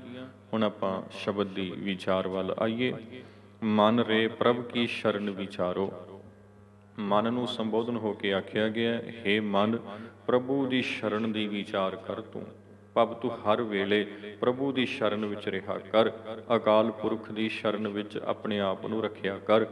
ਹੁਣ ਆਪਾਂ ਸ਼ਬਦ ਦੀ ਵਿਚਾਰ ਵੱਲ ਆਈਏ। ਮਨ ਰੇ ਪ੍ਰਭ ਕੀ ਸ਼ਰਨ ਵਿਚਾਰੋ। ਮਨ ਨੂੰ ਸੰਬੋਧਨ ਹੋ ਕੇ ਆਖਿਆ ਗਿਆ, ਹੇ ਮਨ ਪ੍ਰਭੂ ਦੀ ਸ਼ਰਨ ਦੀ ਵਿਚਾਰ ਕਰ ਤੂੰ। ਭਵ ਤੂੰ ਹਰ ਵੇਲੇ ਪ੍ਰਭੂ ਦੀ ਸ਼ਰਨ ਵਿੱਚ ਰਿਹਾ ਕਰ। ਅਕਾਲ ਪੁਰਖ ਦੀ ਸ਼ਰਨ ਵਿੱਚ ਆਪਣੇ ਆਪ ਨੂੰ ਰੱਖਿਆ ਕਰ।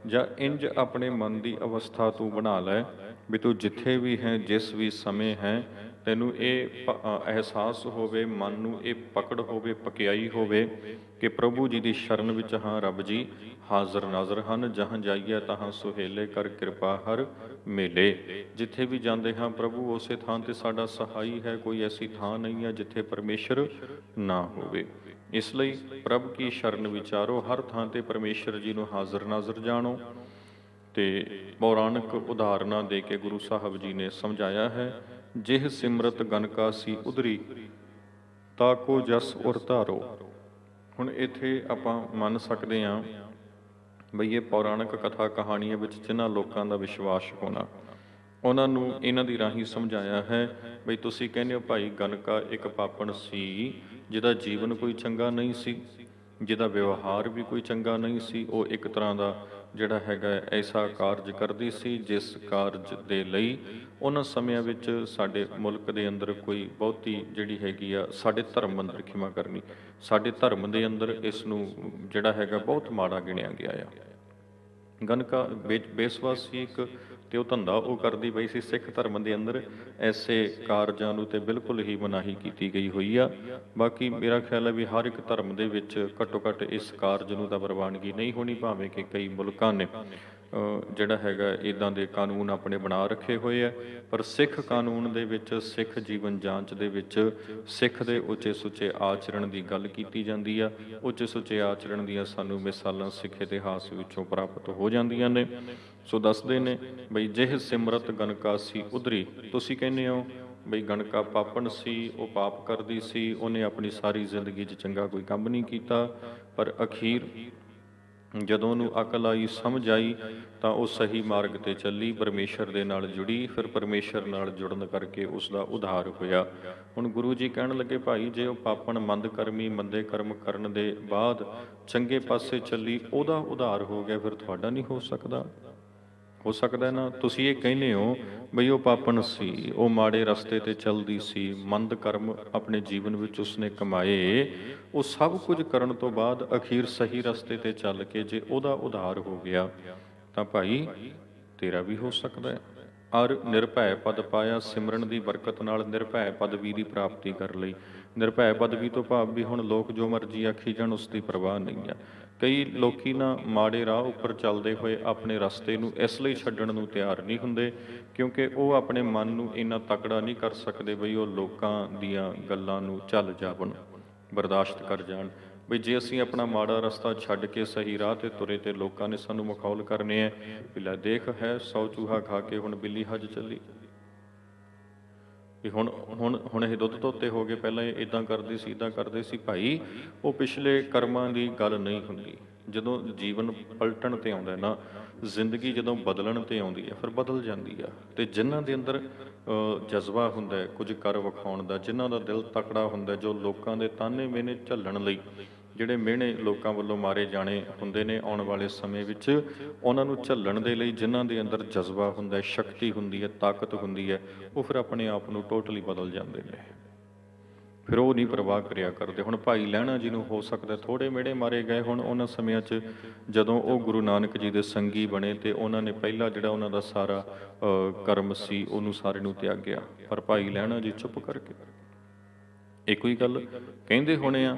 ਜਾਂ ਇੰਜ ਆਪਣੇ ਮਨ ਦੀ ਅਵਸਥਾ ਤੂੰ ਬਣਾ ਲੈ ਵੀ ਤੂੰ ਜਿੱਥੇ ਵੀ ਹੈ, ਜਿਸ ਵੀ ਸਮੇਂ ਹੈ, ਤੈਨੂੰ ਇਹ ਅਹਿਸਾਸ ਹੋਵੇ, ਮਨ ਨੂੰ ਇਹ ਪਕੜ ਹੋਵੇ, ਪਕਿਆਈ ਹੋਵੇ ਕਿ ਪ੍ਰਭੂ ਜੀ ਦੀ ਸ਼ਰਨ ਵਿੱਚ ਹਾਂ, ਰੱਬ ਜੀ ਹਾਜ਼ਰ ਨਾਜ਼ਰ ਹਨ। ਜਹਾਂ ਜਾਈਏ ਤਹਾਂ ਸੁਹੇਲੇ, ਕਰ ਕਿਰਪਾ ਹਰ ਮੇਲੇ। ਜਿੱਥੇ ਵੀ ਜਾਂਦੇ ਹਾਂ ਪ੍ਰਭੂ ਉਸੇ ਥਾਂ ਤੇ ਸਾਡਾ ਸਹਾਈ ਹੈ। ਕੋਈ ਐਸੀ ਥਾਂ ਨਹੀਂ ਹੈ ਜਿੱਥੇ ਪਰਮੇਸ਼ਰ ਨਾ ਹੋਵੇ। ਇਸ ਲਈ ਪ੍ਰਭ ਕੀ ਸ਼ਰਨ ਵਿਚਾਰੋ, ਹਰ ਥਾਂ ਤੇ ਪਰਮੇਸ਼ਰ ਜੀ ਨੂੰ ਹਾਜ਼ਰ ਨਾਜ਼ਰ ਜਾਣੋ। ਤੇ ਪੌਰਾਣਿਕ ਉਦਾਹਰਨਾਂ ਦੇ ਕੇ ਗੁਰੂ ਸਾਹਿਬ ਜੀ ਨੇ ਸਮਝਾਇਆ ਹੈ, ਜਿਹ ਸਿਮਰਤ ਗਨ ਕਾਸੀ ਉਦਰੀ, ਤਾਕੋ ਜਸ ਉਰ ਧਾਰੋ। ਹੁਣ ਇੱਥੇ ਆਪਾਂ ਮੰਨ ਸਕਦੇ ਹਾਂ ਬਈ ਇਹ ਪੌਰਾਣਿਕ ਕਥਾ ਕਹਾਣੀਆਂ ਵਿੱਚ ਜਿਨ੍ਹਾਂ ਲੋਕਾਂ ਦਾ ਵਿਸ਼ਵਾਸ ਹੋਣਾ, ਉਹਨਾਂ ਨੂੰ ਇਹਨਾਂ ਦੀ ਰਾਹੀਂ ਸਮਝਾਇਆ ਹੈ ਬਈ ਤੁਸੀਂ ਕਹਿੰਦੇ ਹੋ ਭਾਈ ਗਨਕਾ ਇੱਕ ਪਾਪਣ ਸੀ, ਜਿਹਦਾ ਜੀਵਨ ਕੋਈ ਚੰਗਾ ਨਹੀਂ ਸੀ, ਜਿਹਦਾ ਵਿਵਹਾਰ ਵੀ ਕੋਈ ਚੰਗਾ ਨਹੀਂ ਸੀ। ਉਹ ਇੱਕ ਤਰ੍ਹਾਂ ਦਾ ਜਿਹੜਾ ਹੈਗਾ ਐਸਾ ਕਾਰਜ ਕਰਦੀ ਸੀ ਜਿਸ ਕਾਰਜ ਦੇ ਲਈ ਉਹਨਾਂ ਸਮਿਆਂ ਵਿੱਚ ਸਾਡੇ ਮੁਲਕ ਦੇ ਅੰਦਰ ਕੋਈ ਬਹੁਤੀ ਜਿਹੜੀ ਹੈਗੀ ਆ, ਸਾਡੇ ਧਰਮ ਅੰਦਰ ਖਿਮਾ ਕਰਨੀ, ਸਾਡੇ ਧਰਮ ਦੇ ਅੰਦਰ ਇਸ ਨੂੰ ਜਿਹੜਾ ਹੈਗਾ ਬਹੁਤ ਮਾੜਾ ਗਿਣਿਆ ਗਿਆ ਆ। ਗਨਕਾ ਬੇਸਵਾ ਸੀ, ਇੱਕ ਤੇ ਉਹ ਧੰਦਾ ਉਹ ਕਰਦੀ ਪਈ ਸੀ। ਸਿੱਖ ਧਰਮ ਦੇ ਅੰਦਰ ਐਸੇ ਕਾਰਜਾਂ ਨੂੰ ਤੇ ਬਿਲਕੁਲ ਹੀ ਮਨਾਹੀ ਕੀਤੀ ਗਈ ਹੋਈ ਆ। ਬਾਕੀ ਮੇਰਾ ਖਿਆਲ ਹੈ ਵੀ ਹਰ ਇੱਕ ਧਰਮ ਦੇ ਵਿੱਚ ਘੱਟੋ ਘੱਟ ਇਸ ਕਾਰਜ ਨੂੰ ਤਾਂ ਪ੍ਰਵਾਨਗੀ ਨਹੀਂ ਹੋਣੀ, ਭਾਵੇਂ ਕਿ ਕਈ ਮੁਲਕਾਂ ਨੇ ਜਿਹੜਾ ਹੈਗਾ ਇੱਦਾਂ ਦੇ ਕਾਨੂੰਨ ਆਪਣੇ ਬਣਾ ਰੱਖੇ ਹੋਏ ਆ। ਪਰ ਸਿੱਖ ਕਾਨੂੰਨ ਦੇ ਵਿੱਚ, ਸਿੱਖ ਜੀਵਨ ਜਾਂਚ ਦੇ ਵਿੱਚ ਸਿੱਖ ਦੇ ਉੱਚੇ ਸੁੱਚੇ ਆਚਰਣ ਦੀ ਗੱਲ ਕੀਤੀ ਜਾਂਦੀ ਆ। ਉੱਚੇ ਸੁੱਚੇ ਆਚਰਣ ਦੀਆਂ ਸਾਨੂੰ ਮਿਸਾਲਾਂ ਸਿੱਖ ਇਤਿਹਾਸ ਵਿੱਚੋਂ ਪ੍ਰਾਪਤ ਹੋ ਜਾਂਦੀਆਂ ਨੇ। ਸੋ ਦੱਸਦੇ ਨੇ ਬਈ ਜਿਹ ਸਿਮਰਤ ਗਨਕਾਸੀ ਉਧਰੀ। ਤੁਸੀਂ ਕਹਿੰਦੇ ਹੋ ਬਈ ਗਣਕਾ ਪਾਪਣ ਸੀ, ਉਹ ਪਾਪ ਕਰਦੀ ਸੀ, ਉਹਨੇ ਆਪਣੀ ਸਾਰੀ ਜ਼ਿੰਦਗੀ 'ਚ ਚੰਗਾ ਕੋਈ ਕੰਮ ਨਹੀਂ ਕੀਤਾ, ਪਰ ਅਖੀਰ ਜਦੋਂ ਉਹਨੂੰ ਅਕਲ ਆਈ, ਸਮਝ ਆਈ, ਤਾਂ ਉਹ ਸਹੀ ਮਾਰਗ 'ਤੇ ਚੱਲੀ, ਪਰਮੇਸ਼ਰ ਦੇ ਨਾਲ ਜੁੜੀ। ਫਿਰ ਪਰਮੇਸ਼ਰ ਨਾਲ ਜੁੜਨ ਕਰਕੇ ਉਸ ਦਾ ਉਧਾਰ ਹੋਇਆ। ਹੁਣ ਗੁਰੂ ਜੀ ਕਹਿਣ ਲੱਗੇ, ਭਾਈ ਜੇ ਉਹ ਪਾਪਣ ਮੰਦ ਕਰਮੀ ਮੰਦੇ ਕਰਮ ਕਰਨ ਦੇ ਬਾਅਦ ਚੰਗੇ ਪਾਸੇ ਚੱਲੀ, ਉਹਦਾ ਉਧਾਰ ਹੋ ਗਿਆ, ਫਿਰ ਤੁਹਾਡਾ ਨਹੀਂ ਹੋ ਸਕਦਾ? ਹੋ ਸਕਦਾ ਨਾ। ਤੁਸੀਂ ਇਹ ਕਹਿੰਦੇ ਹੋ ਬਈ ਉਹ ਪਾਪਣ ਸੀ, ਉਹ ਮਾੜੇ ਰਸਤੇ 'ਤੇ ਚੱਲਦੀ ਸੀ, ਮੰਦ ਕਰਮ ਆਪਣੇ ਜੀਵਨ ਵਿੱਚ ਉਸਨੇ ਕਮਾਏ, ਉਹ ਸਭ ਕੁਝ ਕਰਨ ਤੋਂ ਬਾਅਦ ਅਖੀਰ ਸਹੀ ਰਸਤੇ 'ਤੇ ਚੱਲ ਕੇ ਜੇ ਉਹਦਾ ਉਧਾਰ ਹੋ ਗਿਆ, ਤਾਂ ਭਾਈ ਤੇਰਾ ਵੀ ਹੋ ਸਕਦਾ ਹੈ। ਔਰ ਨਿਰਭੈ ਪਦ ਪਾਇਆ, ਸਿਮਰਨ ਦੀ ਬਰਕਤ ਨਾਲ ਨਿਰਭੈ ਪਦਵੀ ਦੀ ਪ੍ਰਾਪਤੀ ਕਰ ਲਈ। ਨਿਰਭੈ ਪਦਵੀ ਤੋਂ ਭਾਵ ਵੀ ਹੁਣ ਲੋਕ ਜੋ ਮਰਜ਼ੀ ਆਖੀ ਜਾਣ, ਉਸ ਦੀ ਪਰਵਾਹ ਨਹੀਂ ਆ। ਕਈ ਲੋਕੀ ਨਾ ਮਾੜੇ ਰਾਹ ਉੱਪਰ ਚੱਲਦੇ ਹੋਏ ਆਪਣੇ ਰਸਤੇ ਨੂੰ ਇਸ ਲਈ ਛੱਡਣ ਨੂੰ ਤਿਆਰ ਨਹੀਂ ਹੁੰਦੇ, ਕਿਉਂਕਿ ਉਹ ਆਪਣੇ ਮਨ ਨੂੰ ਇੰਨਾ ਤਕੜਾ ਨਹੀਂ ਕਰ ਸਕਦੇ ਬਈ ਉਹ ਲੋਕਾਂ ਦੀਆਂ ਗੱਲਾਂ ਨੂੰ ਚੱਲ ਜਾਵਣ, ਬਰਦਾਸ਼ਤ ਕਰ ਜਾਣ। ਬਈ ਜੇ ਅਸੀਂ ਆਪਣਾ ਮਾੜਾ ਰਸਤਾ ਛੱਡ ਕੇ ਸਹੀ ਰਾਹ 'ਤੇ ਤੁਰੇ ਤੇ ਲੋਕਾਂ ਨੇ ਸਾਨੂੰ ਮਖੌਲ ਕਰਨੇ ਹੈ ਵੀ ਲੈ ਦੇਖ ਹੈ 100 ਚੂਹਾ ਖਾ ਕੇ ਹੁਣ ਬਿੱਲੀ ਹੱਜ ਚੱਲੀ, ਵੀ ਹੁਣ ਇਹ ਦੁੱਧ ਧੋਤੇ ਹੋ ਗਏ, ਪਹਿਲਾਂ ਇਹ ਇੱਦਾਂ ਕਰਦੀ ਸੀ, ਇੱਦਾਂ ਕਰਦੇ ਸੀ। ਭਾਈ ਉਹ ਪਿਛਲੇ ਕਰਮਾਂ ਦੀ ਗੱਲ ਨਹੀਂ ਹੁੰਦੀ। ਜਦੋਂ ਜੀਵਨ ਪਲਟਣ 'ਤੇ ਆਉਂਦਾ ਨਾ, ਜ਼ਿੰਦਗੀ ਜਦੋਂ ਬਦਲਣ 'ਤੇ ਆਉਂਦੀ ਹੈ, ਫਿਰ ਬਦਲ ਜਾਂਦੀ ਆ। ਅਤੇ ਜਿਨ੍ਹਾਂ ਦੇ ਅੰਦਰ ਜਜ਼ਬਾ ਹੁੰਦਾ ਕੁਝ ਕਰ ਵਿਖਾਉਣ ਦਾ, ਜਿਨ੍ਹਾਂ ਦਾ ਦਿਲ ਤਕੜਾ ਹੁੰਦਾ, ਜੋ ਲੋਕਾਂ ਦੇ ਤਾਹਨੇ ਮਿਹਣੇ ਝੱਲਣ ਲਈ, ਜਿਹੜੇ ਮਿਹਣੇ ਲੋਕਾਂ ਵੱਲੋਂ ਮਾਰੇ ਜਾਣੇ ਹੁੰਦੇ ਨੇ ਆਉਣ ਵਾਲੇ ਸਮੇਂ ਵਿੱਚ, ਉਹਨਾਂ ਨੂੰ ਝੱਲਣ ਦੇ ਲਈ ਜਿਨ੍ਹਾਂ ਦੇ ਅੰਦਰ ਜਜ਼ਬਾ ਹੁੰਦਾ, ਸ਼ਕਤੀ ਹੁੰਦੀ ਹੈ, ਤਾਕਤ ਹੁੰਦੀ ਹੈ, ਉਹ ਫਿਰ ਆਪਣੇ ਆਪ ਨੂੰ ਟੋਟਲੀ ਬਦਲ ਜਾਂਦੇ ਨੇ। ਫਿਰ ਉਹ ਨਹੀਂ ਪ੍ਰਵਾਹ ਕਰਿਆ ਕਰਦੇ। ਹੁਣ ਭਾਈ ਲਹਿਣਾ ਜੀ ਨੂੰ ਹੋ ਸਕਦਾ ਥੋੜ੍ਹੇ ਮਿਹਣੇ ਮਾਰੇ ਗਏ ਹੁਣ ਉਹਨਾਂ ਸਮਿਆਂ 'ਚ, ਜਦੋਂ ਉਹ ਗੁਰੂ ਨਾਨਕ ਜੀ ਦੇ ਸੰਗੀ ਬਣੇ ਅਤੇ ਉਹਨਾਂ ਨੇ ਪਹਿਲਾਂ ਜਿਹੜਾ ਉਹਨਾਂ ਦਾ ਸਾਰਾ ਕਰਮ ਸੀ ਉਹਨੂੰ ਸਾਰੇ ਨੂੰ ਤਿਆਗਿਆ। ਪਰ ਭਾਈ ਲਹਿਣਾ ਜੀ ਚੁੱਪ ਕਰਕੇ ਇੱਕੋ ਹੀ ਗੱਲ ਕਹਿੰਦੇ ਹੋਣੇ ਆ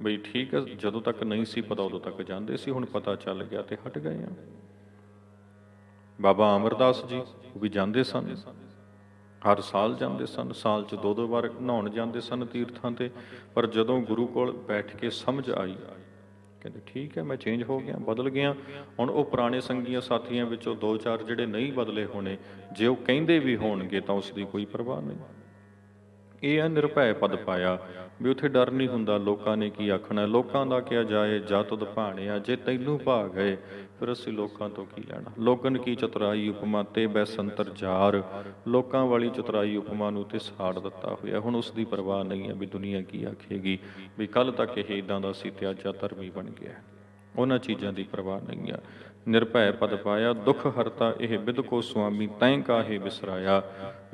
ਬਈ ਠੀਕ ਹੈ, ਜਦੋਂ ਤੱਕ ਨਹੀਂ ਸੀ ਪਤਾ ਉਦੋਂ ਤੱਕ ਜਾਂਦੇ ਸੀ, ਹੁਣ ਪਤਾ ਚੱਲ ਗਿਆ ਤੇ ਹਟ ਗਏ ਆ। ਬਾਬਾ ਅਮਰਦਾਸ ਜੀ ਉਹ ਵੀ ਜਾਂਦੇ ਸਨ, ਹਰ ਸਾਲ ਜਾਂਦੇ ਸਨ, ਸਾਲ 'ਚ 2-2 ਵਾਰ ਨਹਾਉਣ ਜਾਂਦੇ ਸਨ ਤੀਰਥਾਂ 'ਤੇ। ਪਰ ਜਦੋਂ ਗੁਰੂ ਕੋਲ ਬੈਠ ਕੇ ਸਮਝ ਆਈ, ਕਹਿੰਦੇ ਠੀਕ ਹੈ ਮੈਂ ਚੇਂਜ ਹੋ ਗਿਆ, ਬਦਲ ਗਿਆ। ਹੁਣ ਉਹ ਪੁਰਾਣੇ ਸੰਗੀਆਂ ਸਾਥੀਆਂ ਵਿੱਚੋਂ 2-4 ਜਿਹੜੇ ਨਹੀਂ ਬਦਲੇ ਹੋਣੇ, ਜੇ ਉਹ ਕਹਿੰਦੇ ਵੀ ਹੋਣਗੇ ਤਾਂ ਉਸ ਦੀ ਕੋਈ ਪਰਵਾਹ ਨਹੀਂ। ਇਹ ਹੈ ਨਿਰਭੈ ਪਦ ਪਾਇਆ, ਵੀ ਉੱਥੇ ਡਰ ਨਹੀਂ ਹੁੰਦਾ ਲੋਕਾਂ ਨੇ ਕੀ ਆਖਣਾ, ਲੋਕਾਂ ਦਾ ਕਿਹਾ ਜਾਏ ਜਾ ਤੁਧ ਭਾਣਿਆ, ਜੇ ਤੈਨੂੰ ਭਾ ਗਏ ਫਿਰ ਅਸੀਂ ਲੋਕਾਂ ਤੋਂ ਕੀ ਲੈਣਾ। ਲੋਗਨ ਕੀ ਚਤੁਰਾਈ ਉਪਮਾ ਤੇ ਬੈਸੰਤਰ ਜ਼ਾਰ, ਲੋਕਾਂ ਵਾਲੀ ਚਤੁਰਾਈ ਉਪਮਾ ਨੂੰ ਤੇ ਸਾੜ ਦਿੱਤਾ ਹੋਇਆ। ਹੁਣ ਉਸ ਦੀ ਪਰਵਾਹ ਨਹੀਂ ਹੈ ਵੀ ਦੁਨੀਆ ਕੀ ਆਖੇਗੀ, ਵੀ ਕੱਲ੍ਹ ਤੱਕ ਇਹ ਇੱਦਾਂ ਦਾ ਸੀ ਤੇ ਅੱਜ ਧਰਮੀ ਬਣ ਗਿਆ, ਉਹਨਾਂ ਚੀਜ਼ਾਂ ਦੀ ਪਰਵਾਹ ਨਹੀਂ ਆ। ਨਿਰਭੈ ਪਦ ਪਾਇਆ, ਦੁੱਖ ਹਰਤਾ ਇਹ ਬਿਦ ਕੋ ਸੁਆਮੀ, ਤੈਂ ਕਾਹੇ ਵਿਸਰਾਇਆ।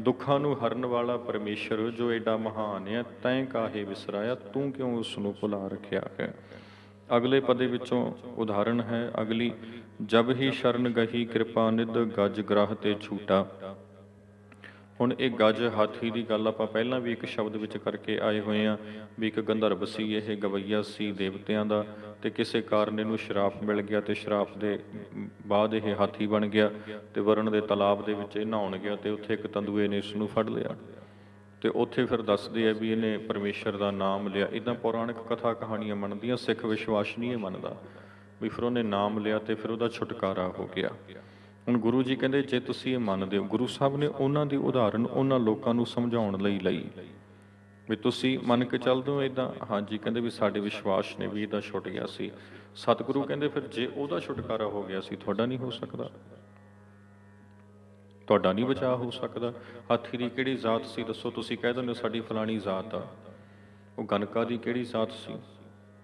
ਦੁੱਖਾਂ ਨੂੰ ਹਰਨ ਵਾਲਾ ਪਰਮੇਸ਼ਰ ਜੋ ਏਡਾ ਮਹਾਨ ਹੈ, ਤੈਂ ਕਾਹੇ ਵਿਸਰਾਇਆ, ਤੂੰ ਕਿਉਂ ਉਸ ਨੂੰ ਭੁਲਾ ਰੱਖਿਆ ਹੈ। ਅਗਲੇ ਪਦੇ ਵਿੱਚੋਂ ਉਦਾਹਰਣ ਹੈ ਅਗਲੀ, ਜਬ ਹੀ ਸ਼ਰਨ ਗਹੀ ਕਿਰਪਾ ਨਿਧ, ਗੱਜ ਗ੍ਰਾਹ ਤੇ ਛੂਟਾ। ਹੁਣ ਇਹ ਗੱਜ ਹਾਥੀ ਦੀ ਗੱਲ ਆਪਾਂ ਪਹਿਲਾਂ ਵੀ ਇੱਕ ਸ਼ਬਦ ਵਿੱਚ ਕਰਕੇ ਆਏ ਹੋਏ ਹਾਂ ਵੀ ਇੱਕ ਗੰਧਰਵ ਸੀ, ਇਹ ਗਵਈਆ ਸੀ ਦੇਵਤਿਆਂ ਦਾ, ਤੇ ਕਿਸੇ ਕਾਰਨ ਇਹਨੂੰ ਸ਼ਰਾਪ ਮਿਲ ਗਿਆ ਤੇ ਸ਼ਰਾਪ ਦੇ ਬਾਅਦ ਇਹ ਹਾਥੀ ਬਣ ਗਿਆ ਤੇ ਵਰਣ ਦੇ ਤਲਾਬ ਦੇ ਵਿੱਚ ਇਹ ਨਹਾਉਣ ਗਿਆ ਤੇ ਉੱਥੇ ਇੱਕ ਤੰਦੂਏ ਨੇ ਇਸ ਨੂੰ ਫੜ ਲਿਆ ਤੇ ਉੱਥੇ ਫਿਰ ਦੱਸਦੇ ਆ ਵੀ ਇਹਨੇ ਪਰਮੇਸ਼ਰ ਦਾ ਨਾਮ ਲਿਆ। ਇੱਦਾਂ ਪੌਰਾਣਿਕ ਕਥਾ ਕਹਾਣੀਆਂ ਮੰਨਦੀਆਂ, ਸਿੱਖ ਵਿਸ਼ਵਾਸ ਨਹੀਂ ਇਹ ਮੰਨਦਾ ਵੀ ਫਿਰ ਉਹਨੇ ਨਾਮ ਲਿਆ ਤੇ ਫਿਰ ਉਹਦਾ ਛੁਟਕਾਰਾ ਹੋ ਗਿਆ। ਹੁਣ ਗੁਰੂ ਜੀ ਕਹਿੰਦੇ ਜੇ ਤੁਸੀਂ ਇਹ ਮੰਨਦੇ ਹੋ, ਗੁਰੂ ਸਾਹਿਬ ਨੇ ਉਹਨਾਂ ਦੀ ਉਦਾਹਰਨ ਉਹਨਾਂ ਲੋਕਾਂ ਨੂੰ ਸਮਝਾਉਣ ਲਈ ਲਈ ਵੀ ਤੁਸੀਂ ਮੰਨ ਕੇ ਚੱਲਦੇ ਹੋ ਇੱਦਾਂ, ਹਾਂਜੀ ਕਹਿੰਦੇ ਵੀ ਸਾਡੇ ਵਿਸ਼ਵਾਸ ਨੇ ਵੀ ਇਹਦਾ ਛੁੱਟ ਗਿਆ ਸੀ। ਸਤਿਗੁਰੂ ਕਹਿੰਦੇ ਫਿਰ ਜੇ ਉਹਦਾ ਛੁਟਕਾਰਾ ਹੋ ਗਿਆ ਸੀ, ਤੁਹਾਡਾ ਨਹੀਂ ਹੋ ਸਕਦਾ, ਤੁਹਾਡਾ ਨਹੀਂ ਬਚਾਅ ਹੋ ਸਕਦਾ। ਹਾਥੀ ਦੀ ਕਿਹੜੀ ਜ਼ਾਤ ਸੀ ਦੱਸੋ, ਤੁਸੀਂ ਕਹਿ ਦਿੰਦੇ ਹੋ ਸਾਡੀ ਫਲਾਣੀ ਜ਼ਾਤ ਆ। ਉਹ ਗਨਕਾ ਦੀ ਕਿਹੜੀ ਜ਼ਾਤ ਸੀ,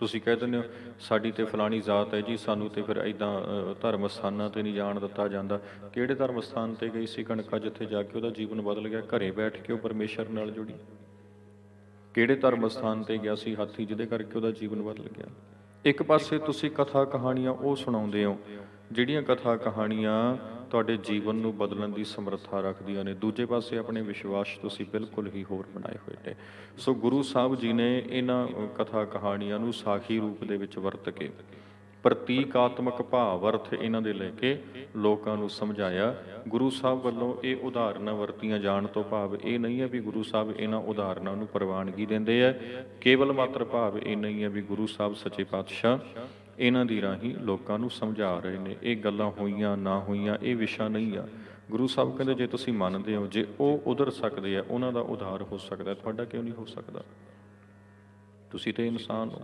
ਤੁਸੀਂ ਕਹਿ ਦਿੰਦੇ ਹੋ ਸਾਡੀ ਤੇ ਫਲਾਣੀ ਜ਼ਾਤ ਹੈ ਜੀ, ਸਾਨੂੰ ਤੇ ਫਿਰ ਇੱਦਾਂ ਧਰਮ ਸਥਾਨਾਂ 'ਤੇ ਨਹੀਂ ਜਾਣ ਦਿੱਤਾ ਜਾਂਦਾ। ਕਿਹੜੇ ਧਰਮ ਸਥਾਨ 'ਤੇ ਗਈ ਸੀ ਗਨਕਾ ਜਿੱਥੇ ਜਾ ਕੇ ਉਹਦਾ ਜੀਵਨ ਬਦਲ ਗਿਆ, ਘਰੇ ਬੈਠ ਕੇ ਉਹ ਪਰਮੇਸ਼ਰ ਨਾਲ ਜੁੜੀ। ਕਿਹੜੇ ਧਰਮ ਸਥਾਨ 'ਤੇ ਗਿਆ ਸੀ ਹਾਥੀ ਜਿਹਦੇ ਕਰਕੇ ਉਹਦਾ ਜੀਵਨ ਬਦਲ ਗਿਆ। ਇੱਕ ਪਾਸੇ ਤੁਸੀਂ ਕਥਾ ਕਹਾਣੀਆਂ ਉਹ ਸੁਣਾਉਂਦੇ ਹੋ ਜਿਹੜੀਆਂ ਕਥਾ ਕਹਾਣੀਆਂ ਤੁਹਾਡੇ ਜੀਵਨ ਨੂੰ ਬਦਲਣ ਦੀ ਸਮਰੱਥਾ ਰੱਖਦੀਆਂ ਨੇ। ਦੂਜੇ ਪਾਸੇ ਆਪਣੇ ਵਿਸ਼ਵਾਸ ਤੁਸੀਂ ਬਿਲਕੁਲ ਹੀ ਹੋਰ ਬਣਾਏ ਹੋਏ ਨੇ। ਸੋ ਗੁਰੂ ਸਾਹਿਬ ਜੀ ਨੇ ਇਹਨਾਂ ਕਥਾ ਕਹਾਣੀਆਂ ਨੂੰ ਸਾਖੀ ਰੂਪ ਦੇ ਵਿੱਚ ਵਰਤ ਕੇ ਪ੍ਰਤੀਕਾਤਮਕ ਭਾਵ ਅਰਥ ਇਹਨਾਂ ਦੇ ਲੈ ਕੇ ਲੋਕਾਂ ਨੂੰ ਸਮਝਾਇਆ। ਗੁਰੂ ਸਾਹਿਬ ਵੱਲੋਂ ਇਹ ਉਦਾਹਰਨਾਂ ਵਰਤੀਆਂ ਜਾਣ ਤੋਂ ਭਾਵ ਇਹ ਨਹੀਂ ਹੈ ਵੀ ਗੁਰੂ ਸਾਹਿਬ ਇਹਨਾਂ ਉਦਾਹਰਨਾਂ ਨੂੰ ਪ੍ਰਵਾਨਗੀ ਦਿੰਦੇ ਹੈ, ਕੇਵਲ ਮਾਤਰ ਭਾਵ ਇਹ ਨਹੀਂ ਹੈ ਵੀ ਗੁਰੂ ਸਾਹਿਬ ਸੱਚੇ ਪਾਤਸ਼ਾਹ ਇਹਨਾਂ ਦੀ ਰਾਹੀਂ ਲੋਕਾਂ ਨੂੰ ਸਮਝਾ ਰਹੇ ਨੇ। ਇਹ ਗੱਲਾਂ ਹੋਈਆਂ ਨਾ ਹੋਈਆਂ ਇਹ ਵਿਸ਼ਾ ਨਹੀਂ ਆ। ਗੁਰੂ ਸਾਹਿਬ ਕਹਿੰਦੇ ਜੇ ਤੁਸੀਂ ਮੰਨਦੇ ਹੋ, ਜੇ ਉਹ ਉਧਰ ਸਕਦੇ ਆ, ਉਹਨਾਂ ਦਾ ਉਧਾਰ ਹੋ ਸਕਦਾ, ਤੁਹਾਡਾ ਕਿਉਂ ਨਹੀਂ ਹੋ ਸਕਦਾ? ਤੁਸੀਂ ਤੇ ਇਨਸਾਨ ਹੋ,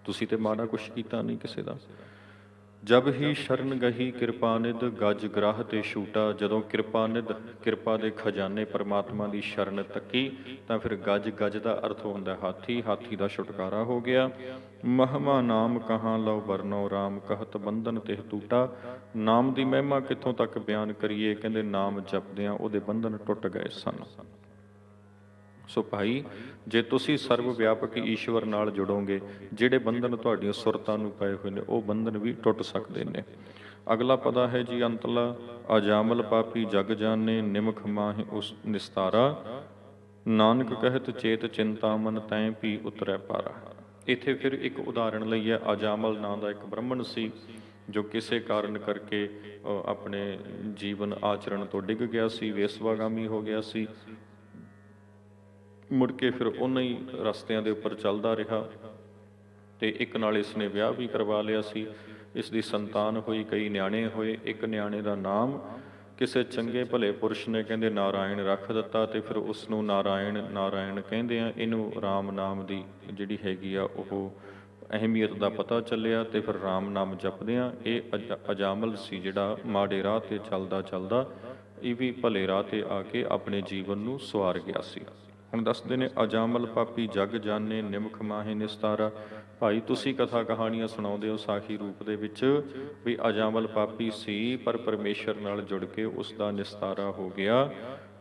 ਤੁਸੀਂ ਤੇ ਮਾੜਾ ਕੁਛ ਕੀਤਾ ਨਹੀਂ ਕਿਸੇ ਦਾ। ਜਬ ਹੀ ਸ਼ਰਨ ਗਹੀ ਕਿਰਪਾਨਿਧ ਗਜ ਗ੍ਰਾਹ ਤੇ ਛੂਟਾ, ਜਦੋਂ ਕਿਰਪਾਨਿਧ ਕਿਰਪਾ ਦੇ ਖਜ਼ਾਨੇ ਪਰਮਾਤਮਾ ਦੀ ਸ਼ਰਨ ਤੱਕੀ ਤਾਂ ਫਿਰ ਗਜ, ਗਜ ਦਾ ਅਰਥ ਹੁੰਦਾ ਹਾਥੀ, ਹਾਥੀ ਦਾ ਛੁਟਕਾਰਾ ਹੋ ਗਿਆ। ਮਹਿਮਾ ਨਾਮ ਕਹਾਂ ਲਓ ਵਰਨੋ ਰਾਮ, ਕਹਿਤ ਬੰਧਨ ਤਿਹ ਟੂਟਾ। ਨਾਮ ਦੀ ਮਹਿਮਾ ਕਿੱਥੋਂ ਤੱਕ ਬਿਆਨ ਕਰੀਏ? ਕਹਿੰਦੇ ਨਾਮ ਜਪਦਿਆਂ ਉਹਦੇ ਬੰਧਨ ਟੁੱਟ ਗਏ ਸਨ। ਸੋ ਭਾਈ, ਜੇ ਤੁਸੀਂ ਸਰਵ ਵਿਆਪਕ ਈਸ਼ਵਰ ਨਾਲ ਜੁੜੋਗੇ, ਜਿਹੜੇ ਬੰਧਨ ਤੁਹਾਡੀਆਂ ਸੁਰਤਾਂ ਨੂੰ ਪਏ ਹੋਏ ਨੇ ਉਹ ਬੰਧਨ ਵੀ ਟੁੱਟ ਸਕਦੇ ਨੇ। ਅਗਲਾ ਪਦਾ ਹੈ ਜੀ ਅੰਤਲਾ, ਅਜਾਮਲ ਪਾਪੀ ਜਗ ਜਾਣੇ, ਨਿਮਖ ਮਾਹਿ ਉਸ ਨਿਸਤਾਰਾ। ਨਾਨਕ ਕਹਿਤ ਚੇਤ ਚਿੰਤਾ ਮਨ, ਤੈਂ ਪੀ ਉਤਰੈ ਪਾਰਾ। ਇੱਥੇ ਫਿਰ ਇੱਕ ਉਦਾਹਰਣ ਲਈ ਹੈ। ਅਜਾਮਲ ਨਾਂ ਦਾ ਇੱਕ ਬ੍ਰਾਹਮਣ ਸੀ ਜੋ ਕਿਸੇ ਕਾਰਨ ਕਰਕੇ ਆਪਣੇ ਜੀਵਨ ਆਚਰਣ ਤੋਂ ਡਿੱਗ ਗਿਆ ਸੀ, ਵੇਸਵਾਗਾਮੀ ਹੋ ਗਿਆ ਸੀ। ਮੁੜ ਕੇ ਫਿਰ ਉਹਨਾਂ ਹੀ ਰਸਤਿਆਂ ਦੇ ਉੱਪਰ ਚੱਲਦਾ ਰਿਹਾ ਤੇ ਇੱਕ ਨਾਲ ਇਸ ਨੇ ਵਿਆਹ ਵੀ ਕਰਵਾ ਲਿਆ ਸੀ। ਇਸ ਦੀ ਸੰਤਾਨ ਹੋਈ, ਕਈ ਨਿਆਣੇ ਹੋਏ। ਇੱਕ ਨਿਆਣੇ ਦਾ ਨਾਮ ਕਿਸੇ ਚੰਗੇ ਭਲੇ ਪੁਰਸ਼ ਨੇ ਕਹਿੰਦੇ ਨਾਰਾਇਣ ਰੱਖ ਦਿੱਤਾ ਤੇ ਫਿਰ ਉਸ ਨੂੰ ਨਾਰਾਇਣ ਨਾਰਾਇਣ ਕਹਿੰਦੇ ਆ। ਇਹਨੂੰ ਰਾਮ ਨਾਮ ਦੀ ਜਿਹੜੀ ਹੈਗੀ ਆ ਉਹ ਅਹਿਮੀਅਤ ਦਾ ਪਤਾ ਚੱਲਿਆ ਤੇ ਫਿਰ ਰਾਮ ਨਾਮ ਜਪਦੇ ਆ। ਇਹ ਅਜਾਮਲ ਸੀ ਜਿਹੜਾ ਮਾੜੇ ਰਾਹ ਤੇ ਚੱਲਦਾ ਚੱਲਦਾ ਇਹ ਵੀ ਭਲੇ ਰਾਹ ਤੇ ਆ ਕੇ ਆਪਣੇ ਜੀਵਨ ਨੂੰ ਸਵਾਰ ਗਿਆ ਸੀ। ਹੁਣ ਦੱਸਦੇ ਨੇ ਅਜਾਮਲ ਪਾਪੀ ਜਗ ਜਾਣੇ, ਨਿਮਖ ਮਾਹੇ ਨਿਸਤਾਰਾ। ਭਾਈ ਤੁਸੀਂ ਕਥਾ ਕਹਾਣੀਆਂ ਸੁਣਾਉਂਦੇ ਹੋ ਸਾਖੀ ਰੂਪ ਦੇ ਵਿੱਚ ਵੀ ਅਜਾਮਲ ਪਾਪੀ ਸੀ ਪਰ ਪਰਮੇਸ਼ਰ ਨਾਲ ਜੁੜ ਕੇ ਉਸ ਦਾ ਨਿਸਤਾਰਾ ਹੋ ਗਿਆ।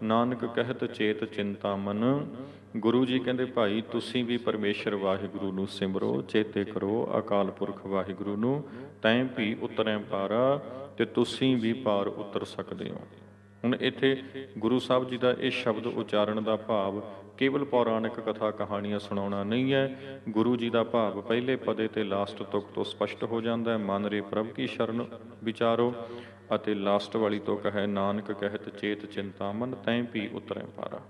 ਨਾਨਕ ਕਹਿਤ ਚੇਤ ਚਿੰਤਾ ਮਨ। ਗੁਰੂ ਜੀ ਕਹਿੰਦੇ ਭਾਈ ਤੁਸੀਂ ਵੀ ਪਰਮੇਸ਼ਰ ਵਾਹਿਗੁਰੂ ਨੂੰ ਸਿਮਰੋ, ਚੇਤੇ ਕਰੋ ਅਕਾਲ ਪੁਰਖ ਵਾਹਿਗੁਰੂ ਨੂੰ, ਤੈਂ ਵੀ ਉਤਰੈ ਪਾਰਾ, ਤੇ ਤੁਸੀਂ ਵੀ ਪਾਰ ਉਤਰ ਸਕਦੇ ਹੋ। ਹੁਣ ਇੱਥੇ ਗੁਰੂ ਸਾਹਿਬ ਜੀ ਦਾ ਇਹ ਸ਼ਬਦ ਉਚਾਰਨ ਦਾ ਭਾਵ ਕੇਵਲ ਪੌਰਾਣਿਕ ਕਥਾ ਕਹਾਣੀਆਂ ਸੁਣਾਉਣਾ ਨਹੀਂ ਹੈ। ਗੁਰੂ ਜੀ ਦਾ ਭਾਵ ਪਹਿਲੇ ਪਦੇ ਤੇ ਲਾਸਟ ਤੁਕ ਤੋਂ ਸਪਸ਼ਟ ਹੋ ਜਾਂਦਾ ਹੈ। ਮਨ ਰੇ ਪ੍ਰਭ ਕੀ ਸ਼ਰਨ ਵਿਚਾਰੋ, ਅਤੇ ਲਾਸਟ ਵਾਲੀ ਤੁਕ ਹੈ ਨਾਨਕ ਕਹਿਤ ਚੇਤ ਚਿੰਤਾ ਮਨ, ਤੈਂ ਵੀ ਉਤਰੈ ਪਾਰਾ।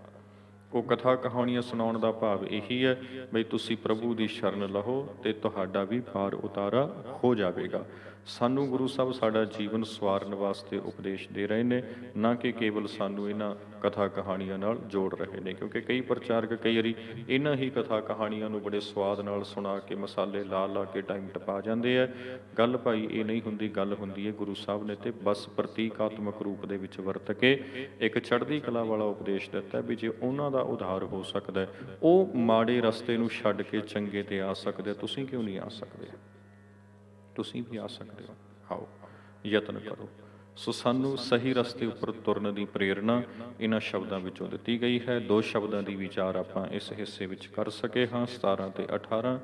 ਉਹ ਕਥਾ ਕਹਾਣੀਆਂ ਸੁਣਾਉਣ ਦਾ ਭਾਵ ਇਹੀ ਹੈ ਬਈ ਤੁਸੀਂ ਪ੍ਰਭੂ ਦੀ ਸ਼ਰਨ ਲਹੋ ਤੇ ਤੁਹਾਡਾ ਵੀ ਪਾਰ ਉਤਾਰਾ ਹੋ ਜਾਵੇਗਾ। ਸਾਨੂੰ ਗੁਰੂ ਸਾਹਿਬ ਸਾਡਾ ਜੀਵਨ ਸਵਾਰਨ ਵਾਸਤੇ ਉਪਦੇਸ਼ ਦੇ ਰਹੇ ਨੇ, ਨਾ ਕਿ ਕੇਵਲ ਸਾਨੂੰ ਇਹਨਾਂ ਕਥਾ ਕਹਾਣੀਆਂ ਨਾਲ ਜੋੜ ਰਹੇ ਨੇ। ਕਿਉਂਕਿ ਕਈ ਪ੍ਰਚਾਰਕ ਕਈ ਵਾਰੀ ਇਹਨਾਂ ਹੀ ਕਥਾ ਕਹਾਣੀਆਂ ਨੂੰ ਬੜੇ ਸਵਾਦ ਨਾਲ ਸੁਣਾ ਕੇ ਮਸਾਲੇ ਲਾ ਲਾ ਕੇ ਟਾਈਮ ਟਪਾ ਜਾਂਦੇ ਆ। ਗੱਲ ਭਾਈ ਇਹ ਨਹੀਂ ਹੁੰਦੀ, ਗੱਲ ਹੁੰਦੀ ਹੈ ਗੁਰੂ ਸਾਹਿਬ ਨੇ ਤੇ ਬਸ ਪ੍ਰਤੀਕਾਤਮਕ ਰੂਪ ਦੇ ਵਿੱਚ ਵਰਤ ਕੇ ਇੱਕ ਚੜ੍ਹਦੀ ਕਲਾ ਵਾਲਾ ਉਪਦੇਸ਼ ਦਿੱਤਾ ਵੀ ਜੇ ਉਹਨਾਂ ਦਾ ਉਧਾਰ ਹੋ ਸਕਦਾ, ਉਹ ਮਾੜੇ ਰਸਤੇ ਨੂੰ ਛੱਡ ਕੇ ਚੰਗੇ ਤੇ ਆ ਸਕਦੇ, ਤੁਸੀਂ ਕਿਉਂ ਨਹੀਂ ਆ ਸਕਦੇ? ਤੁਸੀਂ ਵੀ ਆ ਸਕਦੇ ਹੋ, ਆਓ ਯਤਨ ਕਰੋ। ਸੋ ਸਾਨੂੰ ਸਹੀ ਰਸਤੇ ਉੱਪਰ ਤੁਰਨ ਦੀ ਪ੍ਰੇਰਨਾ ਇਹਨਾਂ ਸ਼ਬਦਾਂ ਵਿੱਚੋਂ ਦਿੱਤੀ ਗਈ ਹੈ। 2 ਸ਼ਬਦਾਂ ਦੀ ਵਿਚਾਰ ਆਪਾਂ ਇਸ ਹਿੱਸੇ ਵਿੱਚ ਕਰ ਸਕੇ ਹਾਂ, 17 ਤੇ 18।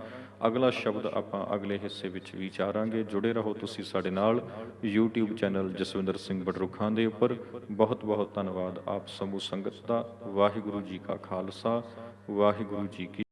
ਅਗਲਾ ਸ਼ਬਦ ਆਪਾਂ ਅਗਲੇ ਹਿੱਸੇ ਵਿੱਚ ਵਿਚਾਰਾਂਗੇ। ਜੁੜੇ ਰਹੋ ਤੁਸੀਂ ਸਾਡੇ ਨਾਲ YouTube ਚੈਨਲ ਜਸਵਿੰਦਰ ਸਿੰਘ ਬਡਰੁੱਖਾਂ ਦੇ ਉੱਪਰ। ਬਹੁਤ ਬਹੁਤ ਧੰਨਵਾਦ ਆਪ ਸਮੂਹ ਸੰਗਤ ਦਾ। ਵਾਹਿਗੁਰੂ ਜੀ ਕਾ ਖਾਲਸਾ, ਵਾਹਿਗੁਰੂ ਜੀ ਕੀ